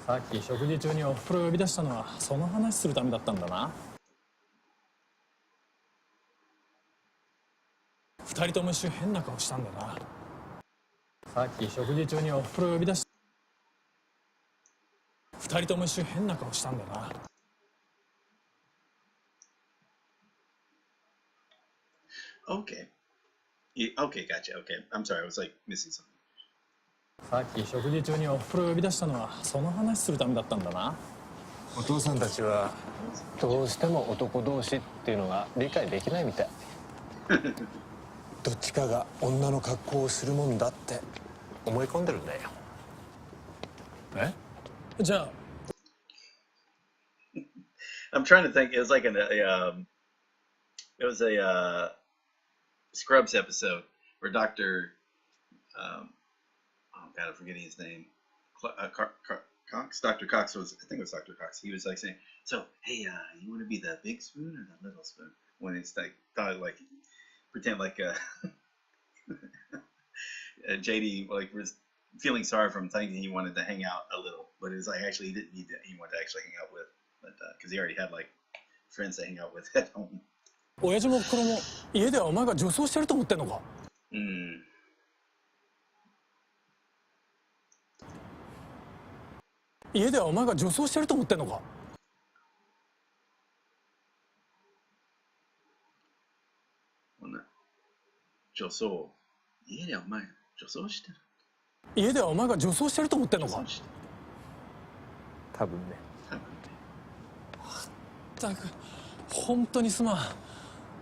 [SPEAKER 7] さっき食事中におふくろ呼び出したのはその話するためだったんだな。2人とも一瞬変な顔したんだな。さっき食事中におふくろ呼び出した2人とも一瞬変な顔したんだな。
[SPEAKER 1] Okay. Okay, gotcha. Okay. I'm sorry. I was like missing something.
[SPEAKER 7] さっき食事中におふくろ呼び出したのはその話するためだったんだな。
[SPEAKER 2] お父さんたちはどうしても男同士っていうのが理解できないみたい。どっちかが女の格好をするもんだって思い込んでるんだよ。
[SPEAKER 7] え？じゃあ
[SPEAKER 1] I'm trying to think. It was like a Scrubs episode where oh God, I'm forgetting his name. Cox. Dr. Cox I think it was Dr. Cox. He was like saying, "So, hey, you want to be the big spoon or the little spoon?" When it's like pretend like JD like was feeling sorry for him, thinking he wanted to hang out a little, but it was like actually he didn't need to. He wanted to actually hang out with, but because he already had like friends to hang out with at home.
[SPEAKER 7] 親父もおふくろも家ではお前が女装してると思ってんのか？家ではお前が女装してると思ってんのか？
[SPEAKER 1] 女装。家ではお前女装してる。
[SPEAKER 7] 家ではお前が女装してると思ってんのか？
[SPEAKER 2] 多分ね。
[SPEAKER 7] ったく本当にすまん。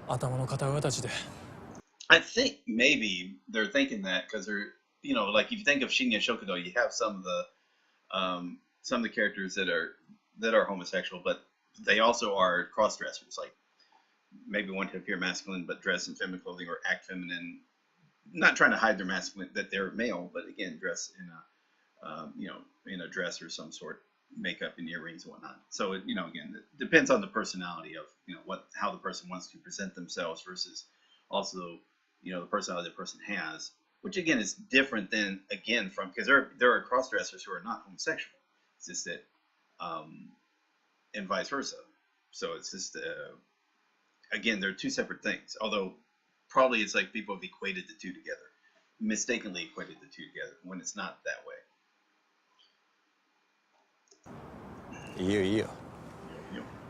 [SPEAKER 7] 頭の片親たちで。
[SPEAKER 1] I think maybe they're thinking that because they're, like if you think of Shinya Shokudo, you have some of the characters that are homosexual, but they also are cross dressers. Like maybe want to appear masculine but dress in feminine clothing or act feminine, not trying to hide their masculine that they're male, but again dress in a in a dress or some sort. makeup and earrings and whatnot. So again, it depends on the personality of how the person wants to present themselves versus also the personality the person has, which again is different than from because there are cross dressers who are not homosexual. It's just that and vice versa. So it's just again, they're two separate things. Although probably it's like people have equated the two together, mistakenly equated the two together when it's not that way.
[SPEAKER 2] いいよいいよ。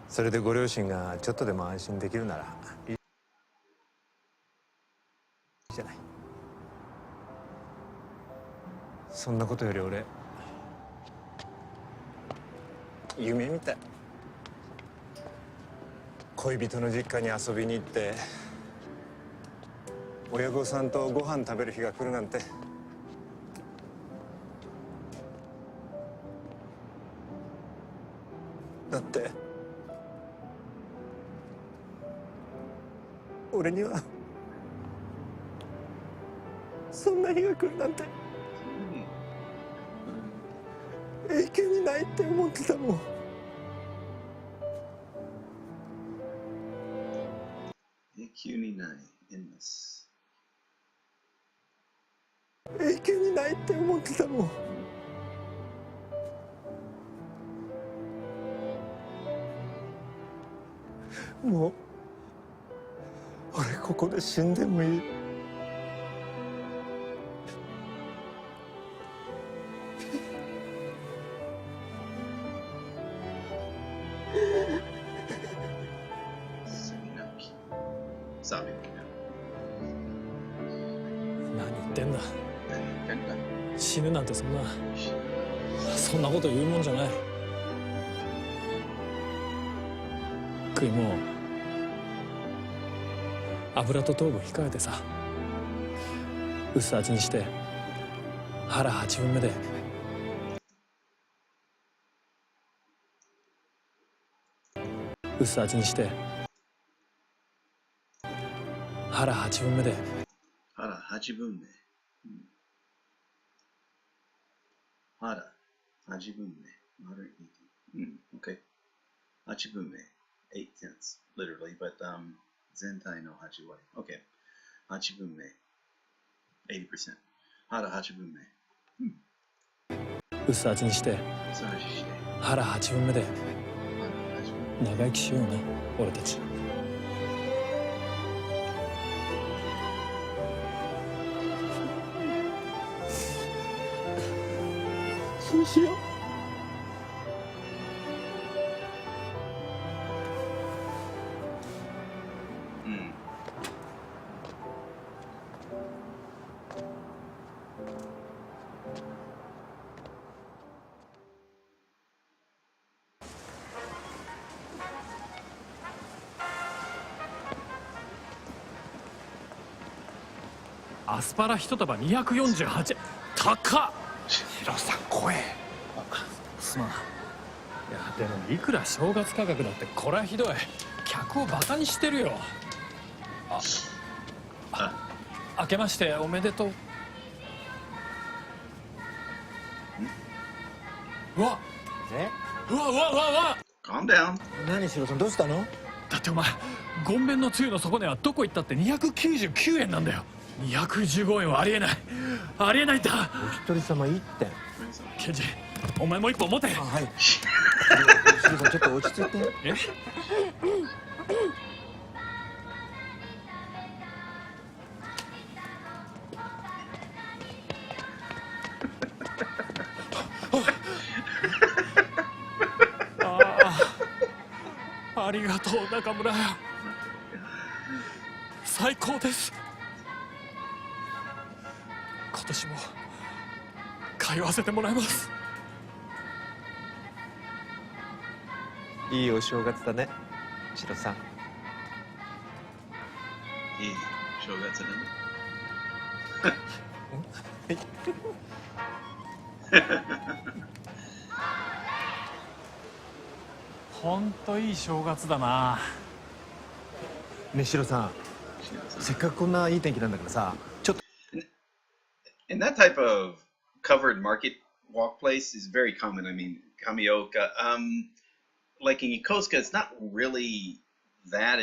[SPEAKER 2] それでご両親がちょっとでも安心できるならいいじゃない。そんなことより俺夢みたい。恋人の実家に遊びに行って親御さんとご飯食べる日が来るなんて。だって俺にはそんな日が来るなんて永久にないって思ってたもん。
[SPEAKER 1] 永久にない endless。
[SPEAKER 2] 永久にないって思ってたもん。もう俺ここで死んでもいい。何言ってんだ。死ぬなんてそんなこと言うもんじゃない。食いもん油と糖分控えてさ、薄味にして腹8分目で薄味にして腹8分目で
[SPEAKER 1] 腹8分目、腹8分目丸1、OK 8分目8 tenths literally but 全体の8割 OK 8分目 80% 腹8分目、
[SPEAKER 2] 薄味にして腹8分目で長生きしような俺たち。そうしよう。アスパラ一束248円。高っ。シロさん怖え。すまん。いやでもいくら正月価格だってこれはひどい。客をバカにしてるよ。明けましておめでとう。うわうわうわうわうわ。
[SPEAKER 1] Calm down。
[SPEAKER 2] 何シロさんどうしたの？
[SPEAKER 3] だってお前ゴンベンのつゆの底値はどこ行ったって299円なんだよ。215円はありえない。ありえないんだ。
[SPEAKER 2] お一人様1点。
[SPEAKER 3] ケンジお前もう一本持て。
[SPEAKER 2] はい。シロさんちょっと落ち着いて。え？ありがとう中村。最高です。今年も通わせてもらいます。いいお正月だねシロさん。
[SPEAKER 1] いい正月だね。
[SPEAKER 3] ほんといい正月だな。
[SPEAKER 2] ねシロさん、せっかくこんないい天気なんだからさ、ちょっと。
[SPEAKER 1] And that type of covered market walk place is very common. I mean, Kamioka. Like in Yokosuka, it's not really that.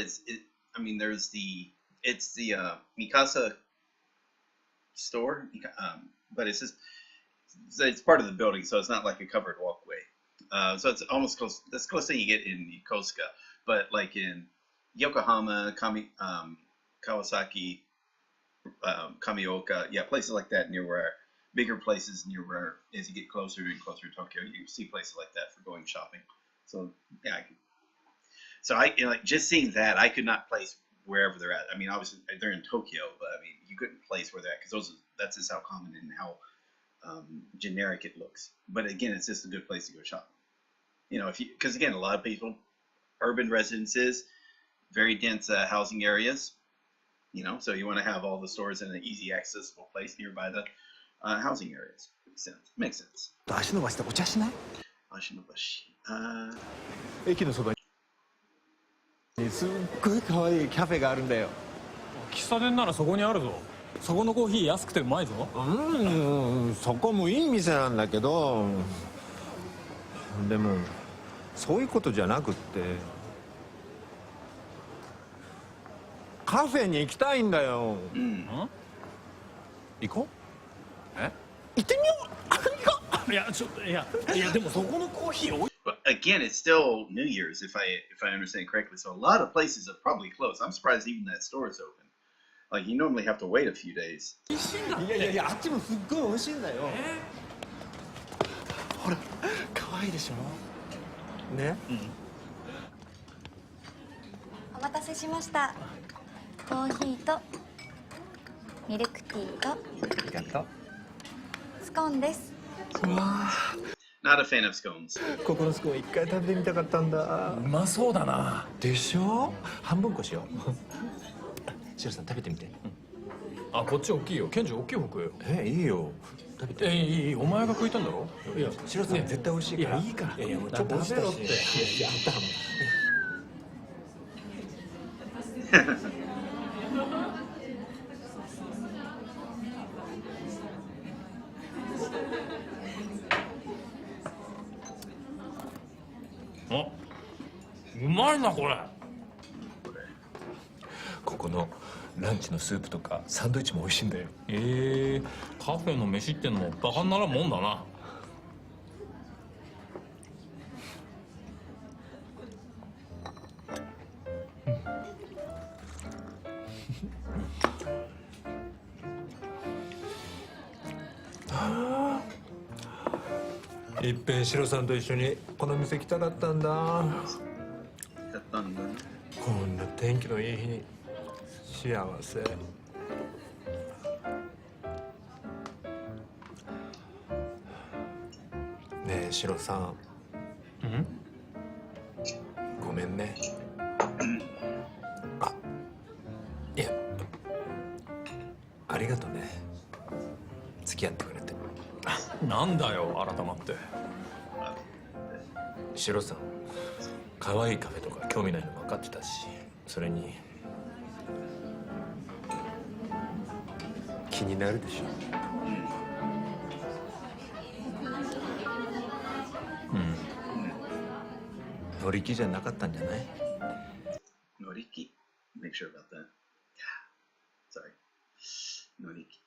[SPEAKER 1] I mean, it's the Mikasa store, but it's just it's part of the building, so it's not like a covered walkway. So it's almost close. That's close thing you get in Yokosuka, but like in Yokohama, Kawasaki, Kamioka, yeah, places like that near where bigger places near where as you get closer and closer to Tokyo, you see places like that for going shopping. So yeah, like just seeing that, I could not place wherever they're at. I mean, obviously they're in Tokyo, but I mean you couldn't place where they're at because that's just how common and how generic it looks. But again, it's just a good place to go shopping. Because again, a lot of people, urban residences, very dense housing areas. So you want to have all the stores in an easy accessible place nearby the housing areas. Makes sense.
[SPEAKER 2] 足伸ばしてお茶しない？
[SPEAKER 1] 足伸ばし。
[SPEAKER 2] 駅のそばにすっごい可愛いキャフェがあるんだよ。
[SPEAKER 3] 喫茶店ならそこにあるぞ。そこのコーヒー安くてうまいぞ。
[SPEAKER 2] そこもいい店なんだけど、でもそういうことじゃなくってカフェに行きたいんだよ。行こう？行ってみよう。行こう。
[SPEAKER 3] いやでもそこのコーヒーおい。
[SPEAKER 1] But again, it's still New Year's if I understand correctly. So a lot of places are probably closed. I'm surprised even that store is open. Like you normally have to wait a few days.
[SPEAKER 2] いやあっちもすっごい美味しいんだよ。ほら可愛いでしょ。ね。
[SPEAKER 10] お待たせしました。コーヒーとミルクティーと
[SPEAKER 2] ありがとう。
[SPEAKER 10] スコーンです。
[SPEAKER 1] Not a fan of scones.
[SPEAKER 2] ここのスコーン一回食べてみたかったんだ。
[SPEAKER 3] うまそうだな。
[SPEAKER 2] でしょ。半分こしよう。シロさん食べてみて。
[SPEAKER 3] あ、こっち大きいよ。ケンジ大きい方食えよ。
[SPEAKER 2] いいよ。食べて。
[SPEAKER 3] いいお前が食いたんだろ。
[SPEAKER 2] いやシロさん絶対美味しいから。いいから。
[SPEAKER 3] いや
[SPEAKER 2] ちょっと食べろって。いや
[SPEAKER 3] うまいなこれ。
[SPEAKER 2] ここのランチのスープとかサンドイッチも美味しいんだよ。
[SPEAKER 3] カフェの飯ってのもバカにならんもんだな。
[SPEAKER 2] いっぺんシロさんと一緒にこの店来たかったんだ。こんな天気のいい日に幸せ。ねえシロさん。ごめんね。いやありがとね。付き合ってくれて。
[SPEAKER 3] なんだよ改まって。
[SPEAKER 2] シロさん可愛いカフェとか興味ないの分かってたし、それに気になるでしょ。乗り気じゃなかったんじゃない？
[SPEAKER 1] 乗り気 Make sure about that. Sorry. 乗り気。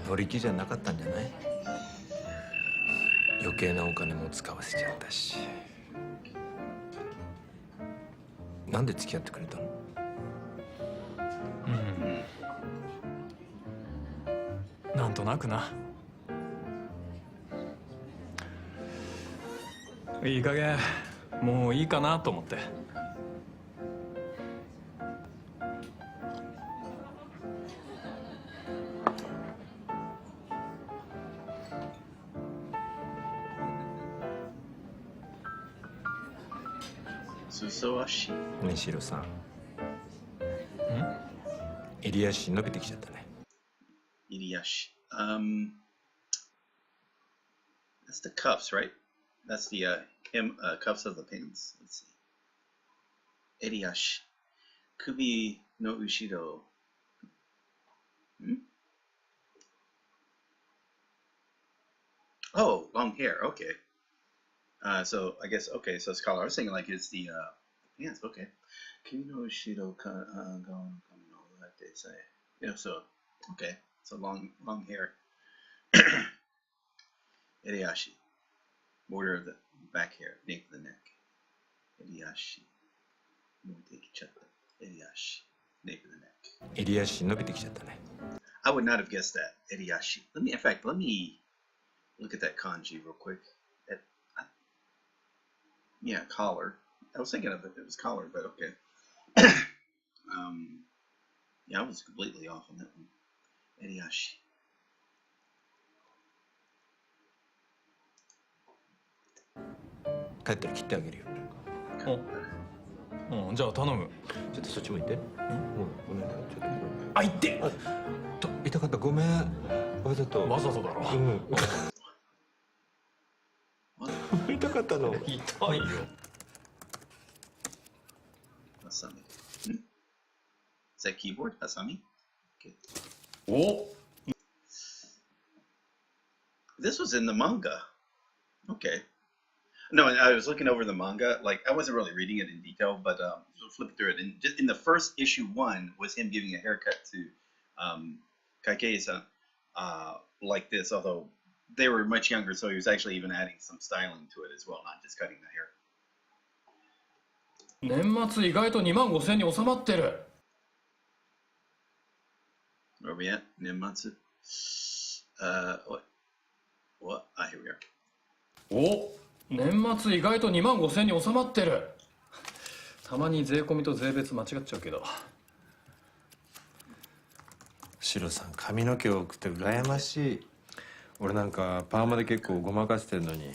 [SPEAKER 2] 乗り気じゃなかったんじゃない？余計なお金も使わせちゃったし。なんで付き合ってくれたの？
[SPEAKER 3] なんとなくな。いい加減もういいかなと思って。
[SPEAKER 2] ね、シロさん。襟足伸びてきちゃったね。
[SPEAKER 1] 襟足。That's the cuffs, right? That's the cuffs of the pants. Let's see. Eriyashi. Kubi no ushiro. Hmm? Oh, long hair. Okay. So I guess okay. So it's collar. I was thinking like it's the pants. Okay. Kubi no ushiro what they say. Yeah. So okay. So long hair. Eriyashi. Border of the back hair, nape of the neck. Eriyashi. Eriyashi. Nape of the neck.
[SPEAKER 2] 襟足伸びてきちゃったね。
[SPEAKER 1] I would not have guessed that. Eriyashi. Let me look at that kanji real quick. Yeah, collar. I was thinking of it was collar, but okay. Yeah, I was completely off on that one. Eriyashi.
[SPEAKER 2] 帰ったら切ってあげるよ。
[SPEAKER 3] うん、じゃあ頼む。
[SPEAKER 2] ちょっとそっち向いて。ごめんね。ちょっと。
[SPEAKER 3] あ、痛って。
[SPEAKER 2] 痛かった。ごめん。わざと。
[SPEAKER 3] わざとだろ。
[SPEAKER 2] 痛かったの。
[SPEAKER 3] 痛いよ。
[SPEAKER 1] Hasami. Is that keyboard? Hasami? Okay.
[SPEAKER 3] Oh.
[SPEAKER 1] This was in the manga. Okay. No, I was looking over the manga. Like, I wasn't really reading it in detail, but flipping through it. And just in the first issue 1 was him giving a haircut to Kakei-san like this, although they were much younger, so he was actually even adding some styling to it as well, not just cutting the hair.
[SPEAKER 3] 年末意外と2万5千に収まってる。
[SPEAKER 1] Where are we at? Nenmatsu? What? Ah, here we are.
[SPEAKER 3] お、年末意外と2万5千に収まってる。たまに税込みと税別間違っちゃうけど。
[SPEAKER 2] シロさん髪の毛多くて羨ましい。俺なんかパーマで結構ごまかしてんのに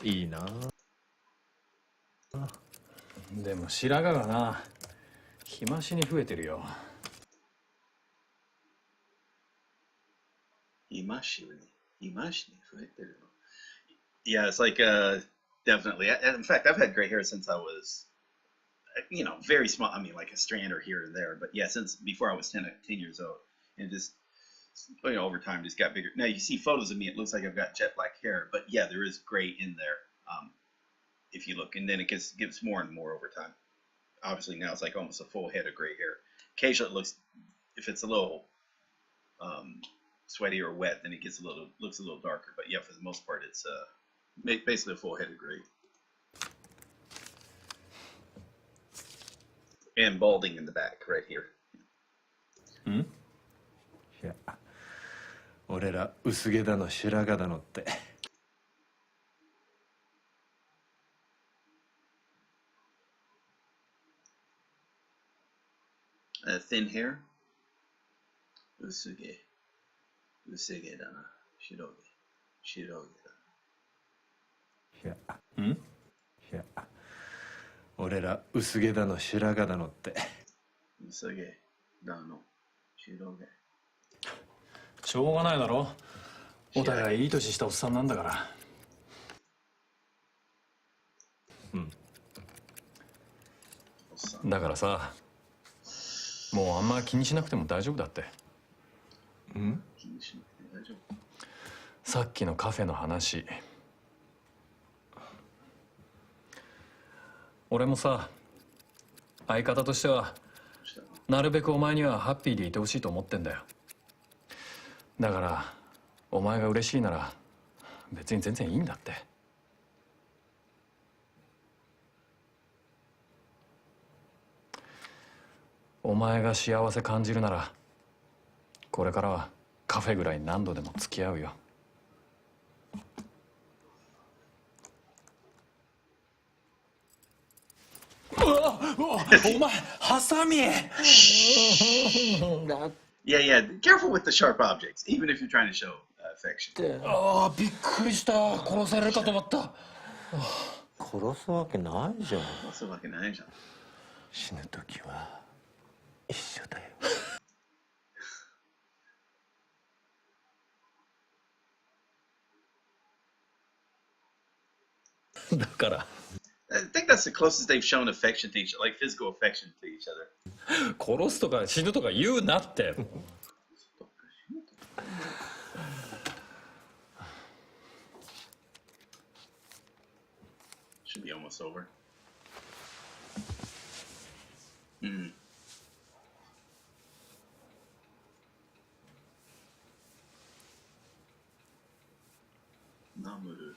[SPEAKER 2] いいな。
[SPEAKER 3] でも白髪がな、日増しに増えてるよ。
[SPEAKER 1] Imashi ni fueteru. Yeah, it's like definitely. In fact, I've had gray hair since I was, very small. I mean, like a strand or here and there. But yeah, since before I was 10 years old, and just over time just got bigger. Now you see photos of me, it looks like I've got jet black hair, but yeah, there is gray in there. If you look, and then it gets more and more over time. Obviously now it's like almost a full head of gray hair. Occasionally it looks, if it's a little sweaty or wet, then it looks a little darker. But yeah, for the most part, it's basically a full head of gray. And balding in the back, right here.
[SPEAKER 2] いや、俺ら薄毛だの白髪だのって。
[SPEAKER 1] Thin hair. 薄毛だな。白毛だな。
[SPEAKER 2] いや、俺ら薄毛だの白髪だのって。
[SPEAKER 1] 薄毛だの白毛。
[SPEAKER 3] しょうがないだろ。お互いいい年したおっさんなんだから。だからさ、もうあんま気にしなくても大丈夫だって。
[SPEAKER 1] 気にしなくて大丈夫。
[SPEAKER 3] さっきのカフェの話。俺もさ、相方としてはなるべくお前にはハッピーでいてほしいと思ってんだよ。だからお前が嬉しいなら別に全然いいんだって。お前が幸せ感じるならこれからはカフェぐらい何度でも付き合うよ。お前ハサミ。
[SPEAKER 1] Yeah. Careful with the sharp objects, even if you're trying to show affection.
[SPEAKER 3] ああ、びっくりした。殺されるかと思った。
[SPEAKER 2] 殺すわけないじゃん。
[SPEAKER 1] 殺すわけないじゃん。
[SPEAKER 2] 死ぬ時は一緒だよ。
[SPEAKER 3] だから
[SPEAKER 1] I think that's the closest they've shown affection to each, like physical affection to each other.
[SPEAKER 3] 殺すとか死ぬとか言うなって。
[SPEAKER 1] Should be almost over. Hmm. Namuru.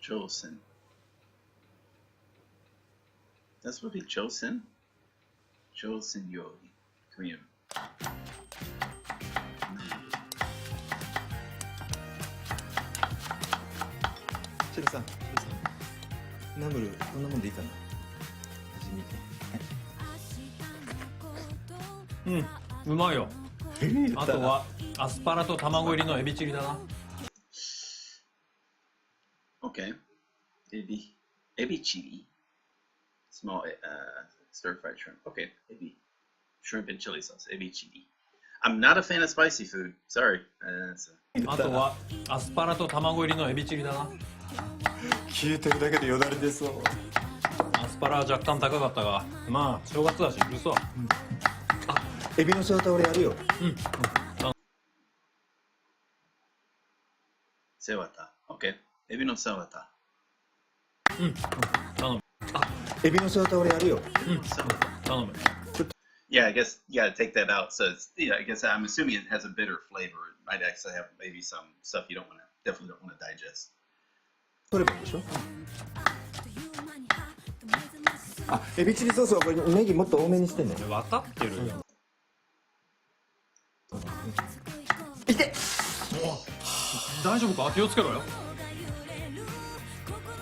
[SPEAKER 1] Josen. That's what he Josen? Josen Yori. Korean.
[SPEAKER 2] シロさん、ナムルこんなもんでいいかな。味見。
[SPEAKER 7] うまいよ。あとはアスパラと卵入りのエビチリだな。
[SPEAKER 1] Okay. Ebi chili. Small stir-fried shrimp. Okay. Ebi. Shrimp and chili sauce. Ebi chili. I'm not a fan of spicy food. Sorry.
[SPEAKER 7] あとはアスパラと卵入りのエビチリだな。
[SPEAKER 2] 消えてるだけでよだれ出そう。
[SPEAKER 7] アスパラは若干高かったが、まあ正月だし許そう。
[SPEAKER 2] あ、エビのサラダ俺やるよ。
[SPEAKER 1] Sewata. Okay. Ebi no sewata.
[SPEAKER 7] 頼む。
[SPEAKER 2] あ、エビのサラダ俺やるよ。
[SPEAKER 7] 頼む。
[SPEAKER 1] Yeah, I guess you gotta take that out. So it's, yeah, I guess I'm assuming it has a bitter flavor. It might actually have maybe some stuff you definitely don't want to digest.
[SPEAKER 2] 取ればいいでしょ。あ、エビチリソースはこれネギもっと多めにしてね。
[SPEAKER 7] 分かってるよ。
[SPEAKER 2] いて。
[SPEAKER 7] 大丈夫か？気をつけろよ。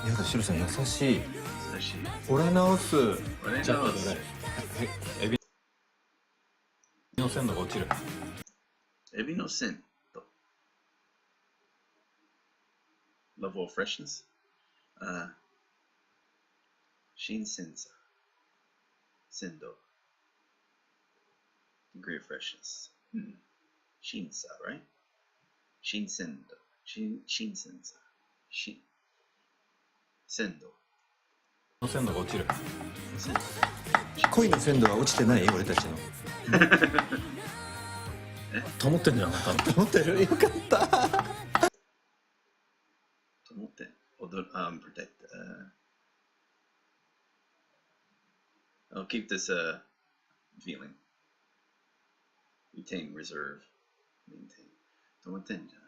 [SPEAKER 2] やだ、シロさん優しい。俺直す。
[SPEAKER 7] じゃあこれエビの鮮度が落ちる。
[SPEAKER 1] エビの鮮度。Level of freshness. 新鮮さ。鮮度。Degree of freshness. 新さ、right? 新鮮度。新鮮さ。鮮度。
[SPEAKER 7] 鮮度が落ちる。
[SPEAKER 2] 恋の鮮度は落ちてない俺たちの。
[SPEAKER 7] 保ってんじゃなかったの？
[SPEAKER 2] 保ってるよかった。
[SPEAKER 1] 保って。protect. I'll keep this feeling. Retain, reserve, maintain. 保ってんじゃ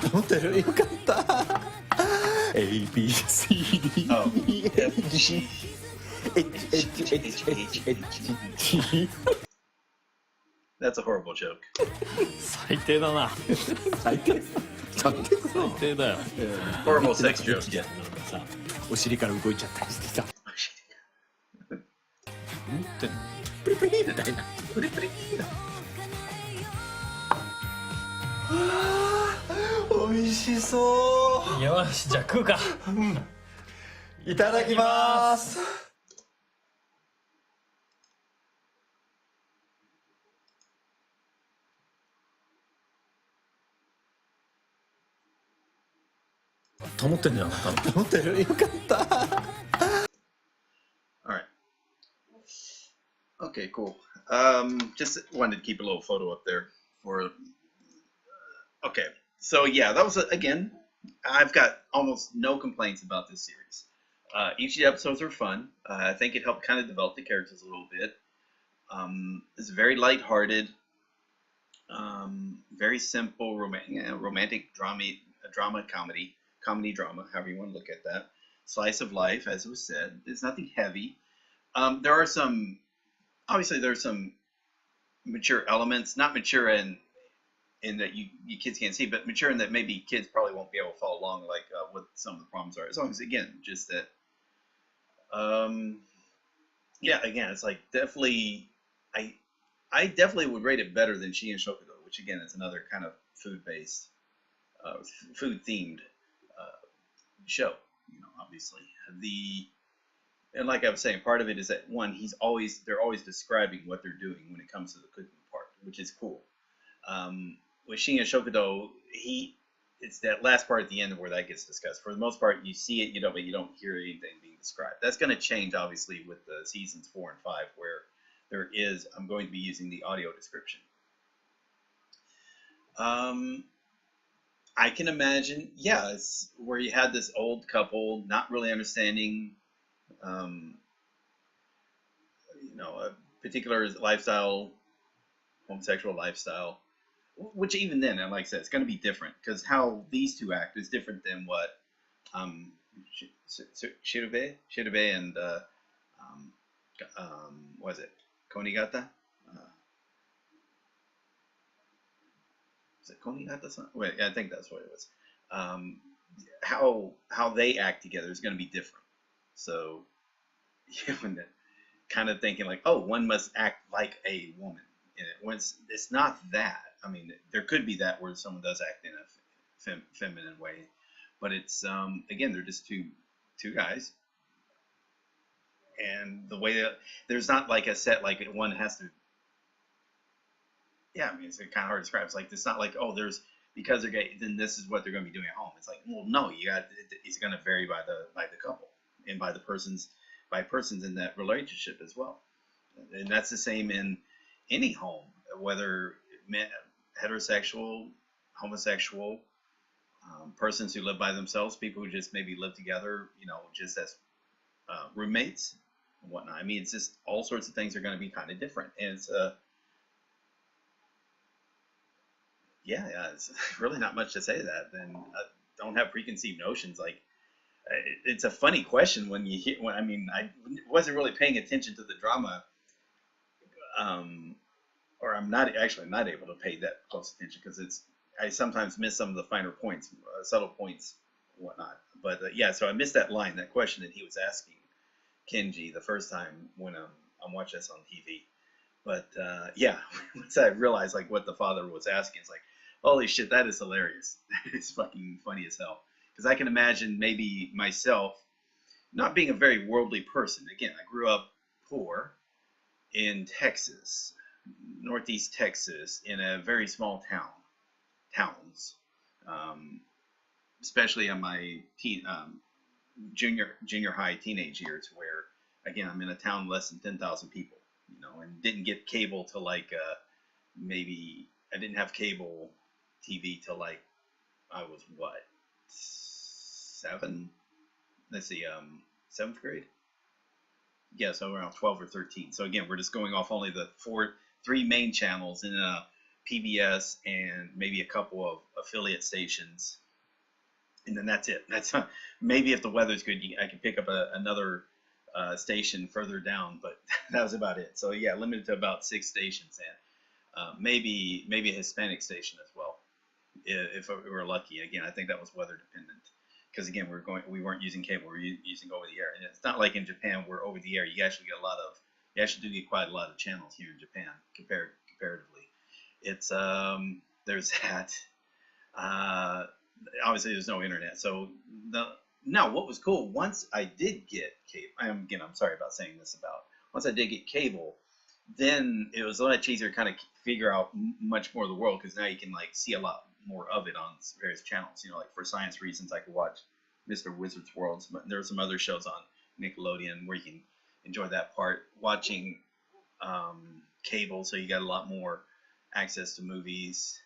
[SPEAKER 1] ない。
[SPEAKER 2] 保ってるよかった。A B C D E F G H H H H H G.
[SPEAKER 1] That's a horrible joke.
[SPEAKER 7] 最低だな。
[SPEAKER 2] 最低。最
[SPEAKER 7] 低だよ。
[SPEAKER 1] Horrible sex joke.
[SPEAKER 2] さ、お尻から動いちゃったりしてさ。
[SPEAKER 7] 持ってんの？
[SPEAKER 2] プリプリみたいな。
[SPEAKER 1] プリプリ。
[SPEAKER 2] 美味しそう。
[SPEAKER 7] よし、じゃあ食うか。
[SPEAKER 2] いただきます。
[SPEAKER 7] 保ってんじゃなかったの？
[SPEAKER 2] 保ってるよかった。
[SPEAKER 1] All right. Okay, cool. Just wanted to keep a little photo up there for. Okay, so yeah, that was again. I've got almost no complaints about this series. Each of the episodes are fun. I think it helped kind of develop the characters a little bit. It's very lighthearted, very simple romantic drama comedy drama, however you want to look at that. Slice of life, as it was said. It's nothing heavy. There are some, obviously, there's some mature elements, not mature in that you kids can't see, but mature in that maybe kids probably won't be able to follow along, like what some of the problems are. As long as, again, just that. Yeah, again, it's like definitely, I definitely would rate it better than Shi and Shokudo, which again is another kind of food-based, food-themed show. obviously and like I was saying, part of it is that one, they're always describing what they're doing when it comes to the cooking part, which is cool. With Shinya Shokudo, it's that last part at the end where that gets discussed. For the most part, you see it, but you don't hear anything being described. That's going to change, obviously, with the seasons 4 and 5, where I'm going to be using the audio description. I can imagine, it's where you had this old couple not really understanding, a particular lifestyle, homosexual lifestyle, which even then, and like I said, it's going to be different because how these two act is different than what Shirube and what is it, Konigata? Is it Konigata-san? Wait, I think that's what it was. How they act together is going to be different. So, kind of thinking like, oh, one must act like a woman. When it's not that. I mean, there could be that where someone does act in a feminine way, but it's again, they're just two guys, and the way that there's not like a set like one has to. Yeah, I mean, it's kind of hard to describe. It's like it's not like because they're gay, then this is what they're going to be doing at home. It's like, well, no, it's going to vary by the couple and by persons in that relationship as well, and that's the same in any home, whether heterosexual, homosexual, persons who live by themselves, people who just maybe live together, just as roommates and whatnot. I mean, it's just all sorts of things are going to be kind of different, and it's it's really not much to say to that. Then don't have preconceived notions. Like it's a funny question when you hear. I wasn't really paying attention to the drama. Or I'm not able to pay that close attention because I sometimes miss some of the finer points, subtle points, and whatnot. But so I missed that question that he was asking Kenji the first time when I'm watching this on TV. But once I realized like what the father was asking, it's like, holy shit, that is hilarious. It's fucking funny as hell. Because I can imagine maybe myself not being a very worldly person. Again, I grew up poor in Texas, Northeast Texas, in a very small towns, especially in my junior high teenage years, where again I'm in a town less than 10,000 people, and didn't get cable till like maybe I didn't have cable TV till like I was seventh grade. Yeah, so around 12 or 13. So again, we're just going off only the three main channels in PBS and maybe a couple of affiliate stations, and then that's it. That's maybe if the weather's good, I can pick up another station further down, but that was about it. So yeah, limited to about 6 stations, and maybe a Hispanic station as well, if we were lucky. Again, I think that was weather dependent. Because again, we weren't using cable, we were using over the air, and it's not like in Japan where over the air you actually do get quite a lot of channels here in Japan comparatively. It's there's that. Obviously, there's no internet, so now what was cool once I did get cable. I'm sorry about saying this once I did get cable, then it was much easier to kind of figure out much more of the world because now you can like see a lot more of it on various channels. Like for science reasons, I could watch Mr. Wizard's World, but there are some other shows on Nickelodeon where you can enjoy that part. Watching cable, so you got a lot more access to movies,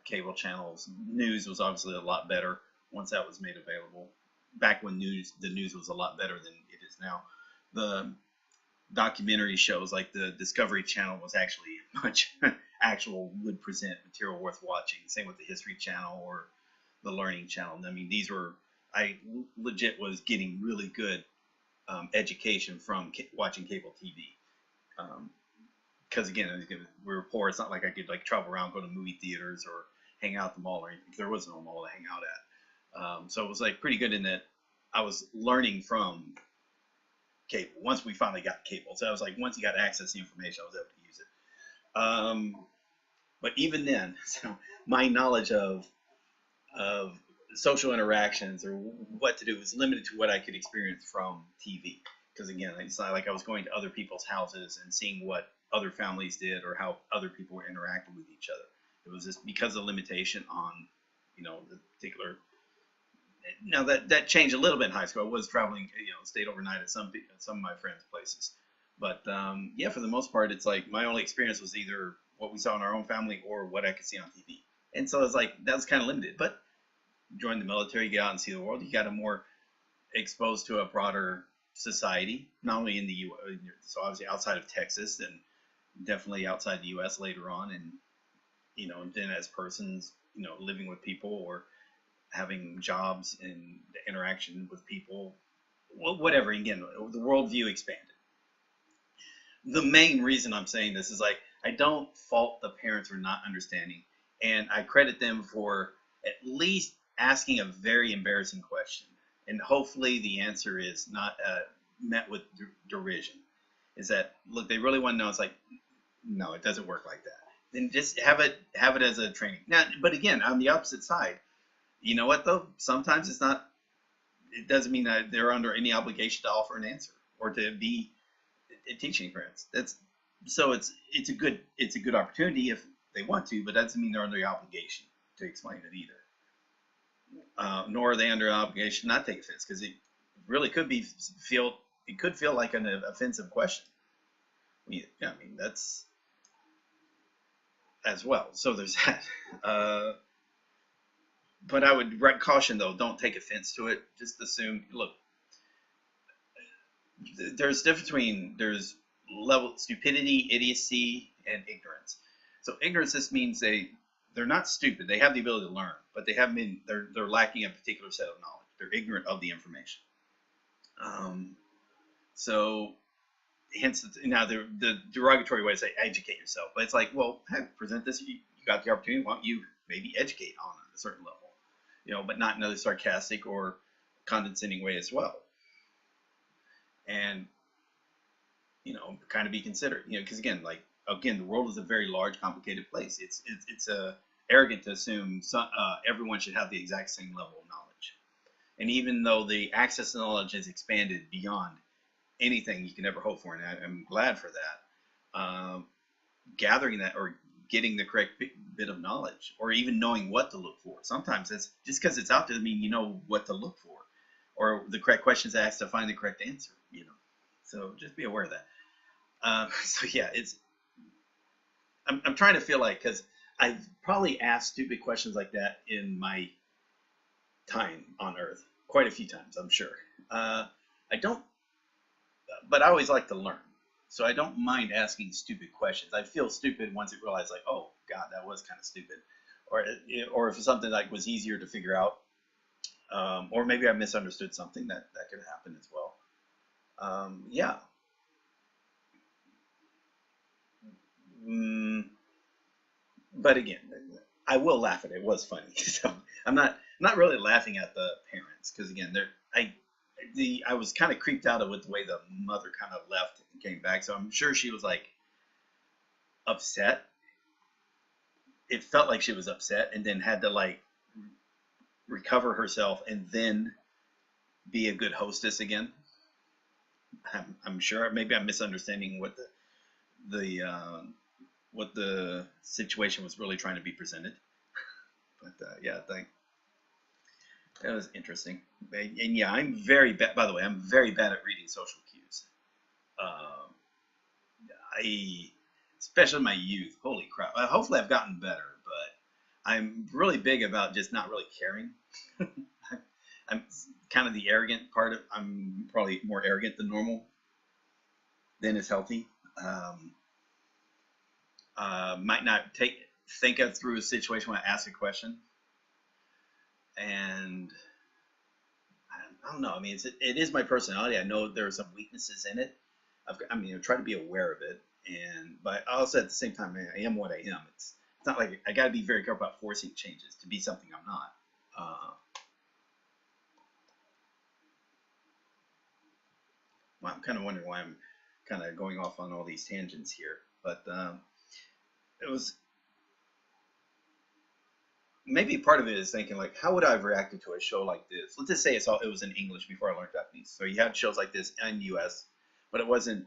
[SPEAKER 1] cable channels. News was obviously a lot better once that was made available. Back when the news was a lot better than it is now. The documentary shows like the Discovery Channel was actually much would present material worth watching. Same with the History Channel or the Learning Channel. I mean, I legit was getting really good education from watching cable TV. Because again, we were poor. It's not like I could like travel around, go to movie theaters or hang out at the mall or anything. There was no mall to hang out at. So it was like pretty good in that I was learning from cable once we finally got cable. So I was like, once you got access to information, I was able to use it. But even then, so my knowledge of social interactions or what to do was limited to what I could experience from TV. Because again, it's not like I was going to other people's houses and seeing what other families did or how other people were interacting with each other. It was just because of limitation on, the particular. Now that changed a little bit in high school. I was traveling, stayed overnight at some of my friends' places, but yeah, for the most part, it's like my only experience was either what we saw in our own family or what I could see on TV. And so it's like that was kind of limited. But join the military, you get out and see the world. You got a more exposed to a broader society, not only in the U.S., so obviously outside of Texas, and definitely outside the U.S. later on, and then as persons, living with people or having jobs and the interaction with people, whatever. Again, the worldview expanded. The main reason I'm saying this is like I don't fault the parents for not understanding, and I credit them for at least asking a very embarrassing question, and hopefully the answer is not met with derision. Is that look? They really want to know. It's like, no, it doesn't work like that. Then just have it as a training. Now, but again, on the opposite side, you know what though? Sometimes it's not. It doesn't mean that they're under any obligation to offer an answer or to be teaching parents. It's a good opportunity if they want to, but that doesn't mean they're under the obligation to explain it either. Nor are they under obligation not to take offense, because it really could feel like an offensive question. Yeah, I mean that's as well. So there's that. But I would caution though, don't take offense to it. Just assume, look, there's difference between there's level stupidity, idiocy, and ignorance. So ignorance just means they're not stupid. They have the ability to learn, but they're lacking a particular set of knowledge. They're ignorant of the information. So hence now the derogatory way to say educate yourself, but it's like, well, hey, present this. You got the opportunity. Why don't you maybe educate on a certain level? But not in a sarcastic or condescending way as well. And, kind of be considerate, because again, the world is a very large, complicated place. It's arrogant to assume everyone should have the exact same level of knowledge. And even though the access to knowledge has expanded beyond anything you can ever hope for, and I'm glad for that, gathering that or getting the correct bit of knowledge, or even knowing what to look for. Sometimes it's just because it's out there doesn't mean you know what to look for, or the correct questions asked to find the correct answer. So just be aware of that. So yeah, I'm trying to feel like, because I've probably asked stupid questions like that in my time on Earth quite a few times, I'm sure. I don't, but I always like to learn. So I don't mind asking stupid questions. I feel stupid once I realize, like, oh God, that was kind of stupid, or if something like was easier to figure out, or maybe I misunderstood something. That could happen as well. Yeah. But again, I will laugh at it. It was funny. So I'm not really laughing at the parents, because again, I was kind of creeped out with the way the mother kind of left and came back. So I'm sure she was like upset. It felt like she was upset, and then had to like recover herself and then be a good hostess again. I'm sure maybe I'm misunderstanding what the situation was really trying to be presented. But yeah, I think that was interesting. And yeah, I'm very bad. By the way, I'm very bad at reading social cues. Especially in my youth. Holy crap! Hopefully, I've gotten better, but I'm really big about just not really caring. I'm kind of the arrogant part of. I'm probably more arrogant than normal. Than is healthy. Might not think it through a situation when I ask a question, and I don't know. I mean, it is my personality. I know there are some weaknesses in it. I try to be aware of it, but also at the same time, I am what I am. It's not like I got to be very careful about forcing changes to be something I'm not. Well, I'm kind of wondering why I'm kind of going off on all these tangents here, but it was maybe part of it is thinking like, how would I have reacted to a show like this? Let's just say it was in English before I learned Japanese. So you had shows like this in US, but it wasn't.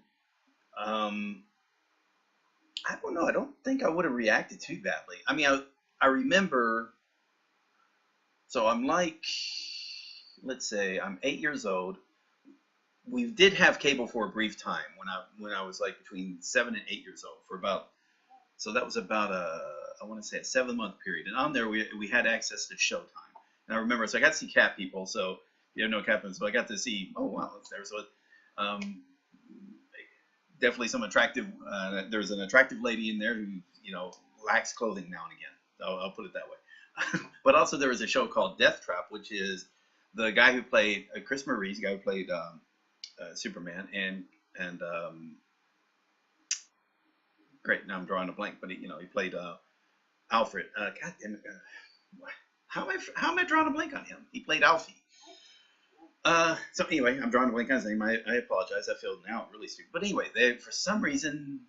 [SPEAKER 1] I don't know. I don't think I would have reacted too badly. I mean, I remember. So I'm like, let's say I'm 8 years old. We did have cable for a brief time when I was like between 7 and 8 years old for about. So that was about I want to say a 7-month period, and on there we had access to Showtime. And I remember, so I got to see Cat People. So you know, Cat People. So I got to see. Oh wow, there's what. Definitely some attractive. There's an attractive lady in there who, you know, lacks clothing now and again. I'll put it that way. But also there was a show called Death Trap, which is the guy who played Chris Maurice, the guy who played Superman, and great. Now I'm drawing a blank, but he played Alfred. God damn it! How am I drawing a blank on him? He played Alfie. So anyway, I'm drawing a blank on his name. I apologize. I feel now really stupid. But anyway, for some reason,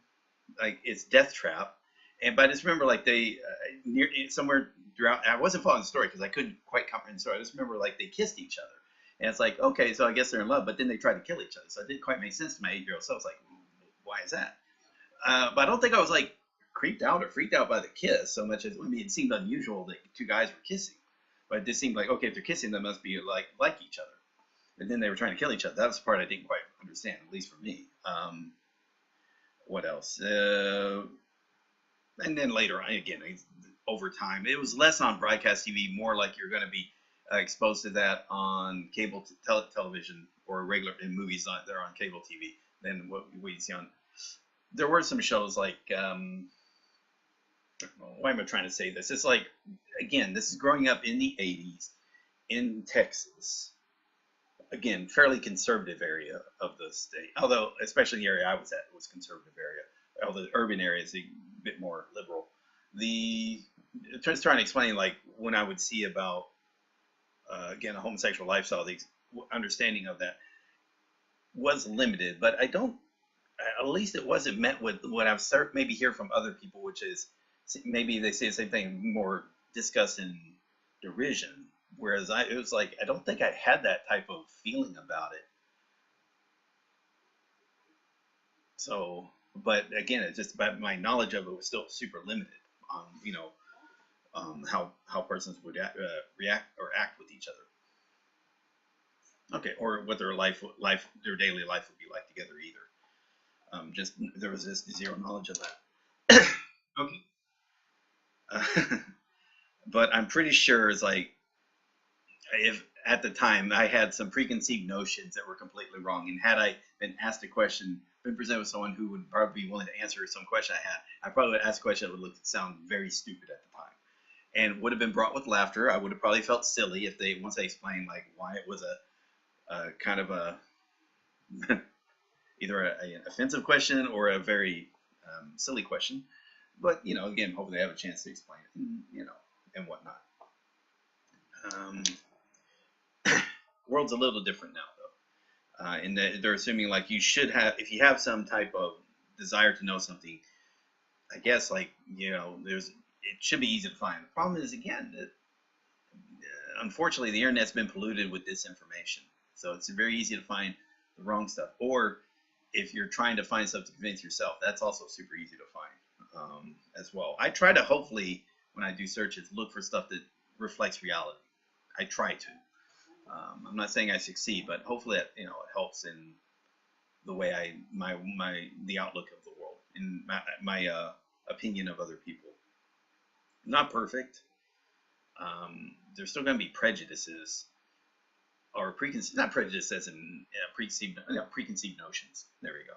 [SPEAKER 1] like it's Death Trap, but I just remember like they near somewhere throughout. I wasn't following the story because I couldn't quite comprehend the story. I just remember like they kissed each other, and it's like okay, so I guess they're in love. But then they tried to kill each other, so it didn't quite make sense to my 8-year-old self. I was like, why is that? But I don't think I was like creeped out or freaked out by the kiss so much as it seemed unusual that two guys were kissing. But it just seemed like okay, if they're kissing, they must be like each other. And then they were trying to kill each other. That was the part I didn't quite understand, at least for me. What else? And then later on, again, over time, it was less on broadcast TV, more like you're going to be exposed to that on cable television or regular in movies that are on cable TV than what we see on. There were some shows like, why am I trying to say this? It's like, again, this is growing up in the 80s in Texas. Again, fairly conservative area of the state, although especially the area I was at was conservative area. Although the urban area is a bit more liberal. Just trying to explain like when I would see about again a homosexual lifestyle, the understanding of that was limited. But I don't. At least it wasn't met with what I've maybe hear from other people, which is maybe they say the same thing, more disgust and derision. Whereas it was like, I don't think I had that type of feeling about it. So, but again, it's just about my knowledge of it was still super limited on, how persons would react or act with each other. Okay, or what their their daily life would be like together either. Just, there was just zero knowledge of that. Okay. But I'm pretty sure it's like, if at the time I had some preconceived notions that were completely wrong, and had I been asked a question, been presented with someone who would probably be willing to answer some question I had, I probably would ask a question that would sound very stupid at the time, and would have been brought with laughter. I would have probably felt silly if once they explained like why it was a kind of a either an offensive question or a very silly question. But again, hopefully they have a chance to explain it, and whatnot. World's a little different now, though, in that they're assuming like you should have, if you have some type of desire to know something, I guess like it should be easy to find. The problem is again that unfortunately the internet's been polluted with disinformation, so it's very easy to find the wrong stuff. Or if you're trying to find stuff to convince yourself, that's also super easy to find as well. I try to hopefully when I do searches look for stuff that reflects reality. I try to. I'm not saying I succeed, but hopefully it helps in the way the outlook of the world, in my opinion of other people. Not perfect. There's still going to be prejudices or preconceived, not prejudice as in preconceived notions. There we go.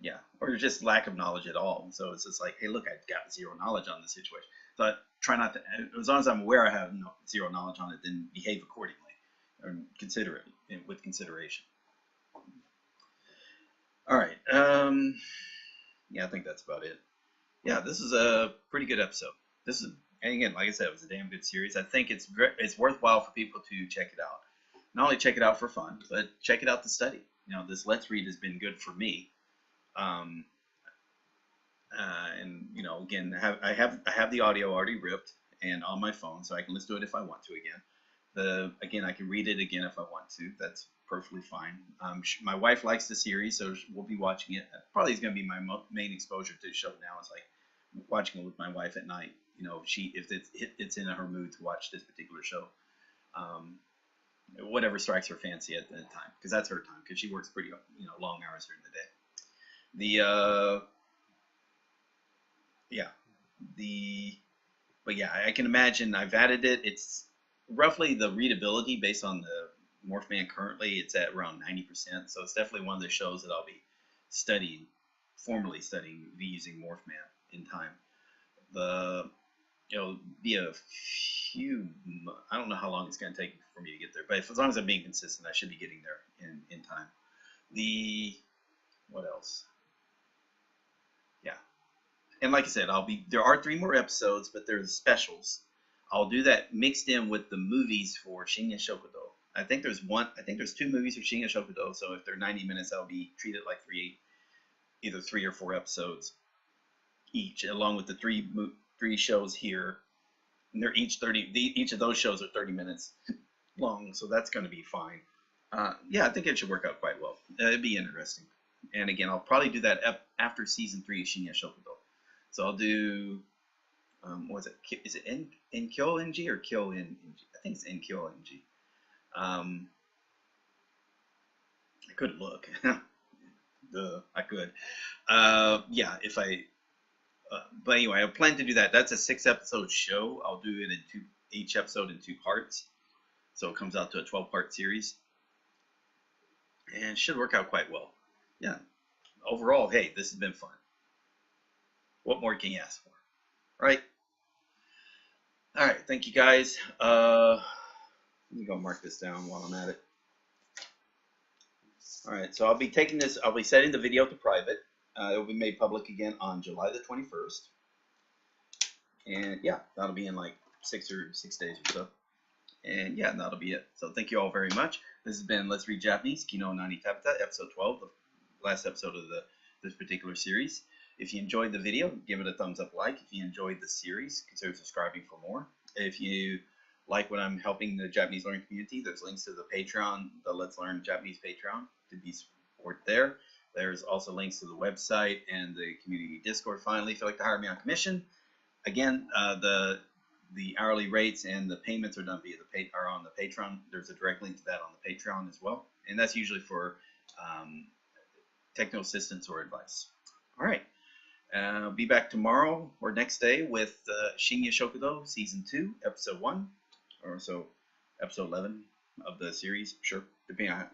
[SPEAKER 1] Yeah, or just lack of knowledge at all. So it's just like, hey, look, I've got zero knowledge on the situation. So I try not to, as long as I'm aware I have zero knowledge on it, then behave accordingly or consider it with consideration. All right. Yeah, I think that's about it. Yeah, this is a pretty good episode. And again, like I said, it was a damn good series. I think it's worthwhile for people to check it out. Not only check it out for fun, but check it out to study. This Let's Read has been good for me. And you know, again, I have the audio already ripped and on my phone, so I can listen to it if I want to again. Again, I can read it again if I want to. That's perfectly fine. My wife likes the series, so we'll be watching it. Probably is going to be my main exposure to the show now. Is like watching it with my wife at night. You know, if it's in her mood to watch this particular show, whatever strikes her fancy at the time, because that's her time, because she works pretty long hours during the day. But yeah, I can imagine. I've added it. It's roughly the readability based on the Morphman currently. It's at around 90%. So it's definitely one of the shows that I'll be formally studying using Morphman in time. It'll be a few. I don't know how long it's going to take for me to get there, but as long as I'm being consistent, I should be getting there in time. What else? Yeah. And like I said, there are 3 more episodes, but they're the specials. I'll do that mixed in with the movies for Shinya Shokudo. I think there's 2 movies for Shinya Shokudo, so if they're 90 minutes, I'll be treated like either 3 or 4 episodes each, along with the 3 shows here. And they're each 30. Each of those shows are 30 minutes long, so that's going to be fine. Yeah, I think it should work out quite well. It'd be interesting. And again, I'll probably do that after season 3 of Shinya Shokudo. So I'll do, what is it? Is it Enkyo NG or Kyo NG? I think it's Enkyo NG. I could look. I could. Yeah, but anyway, I plan to do that. That's a 6-episode show. I'll do it each episode in 2 parts. So it comes out to a 12-part series. And it should work out quite well. Yeah. Overall, hey, this has been fun. What more can you ask for? Right? All right. Thank you, guys. Let me go mark this down while I'm at it. All right. So I'll be setting the video to private. It will be made public again on July the 21st. And yeah, that'll be in like 6 days or so. And yeah, that'll be it. So thank you all very much. This has been Let's Read Japanese, Ki no Nani食べた, episode 12, the last episode of this particular series. If you enjoyed the video, give it a thumbs up like. If you enjoyed the series, consider subscribing for more. If you like what I'm helping the Japanese learning community, there's links to the Patreon, the Let's Learn Japanese Patreon to be support there. There's also links to the website and the community Discord. Finally, if you'd like to hire me on commission, again, the hourly rates and the payments are done are on the Patreon. There's a direct link to that on the Patreon as well, and that's usually for technical assistance or advice. All right, I'll be back tomorrow or next day with Shinya Shokudo Season 2, Episode 1, or so Episode 11 of the series. Sure, depending on,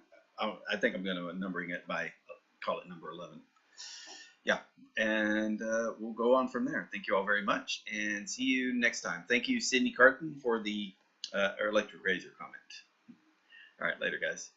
[SPEAKER 1] I think I'm going to numbering it by call it number 11. Yeah, and we'll go on from there. Thank you all very much, and see you next time. Thank you, Sydney Carton, for the electric razor comment. All right, later, guys.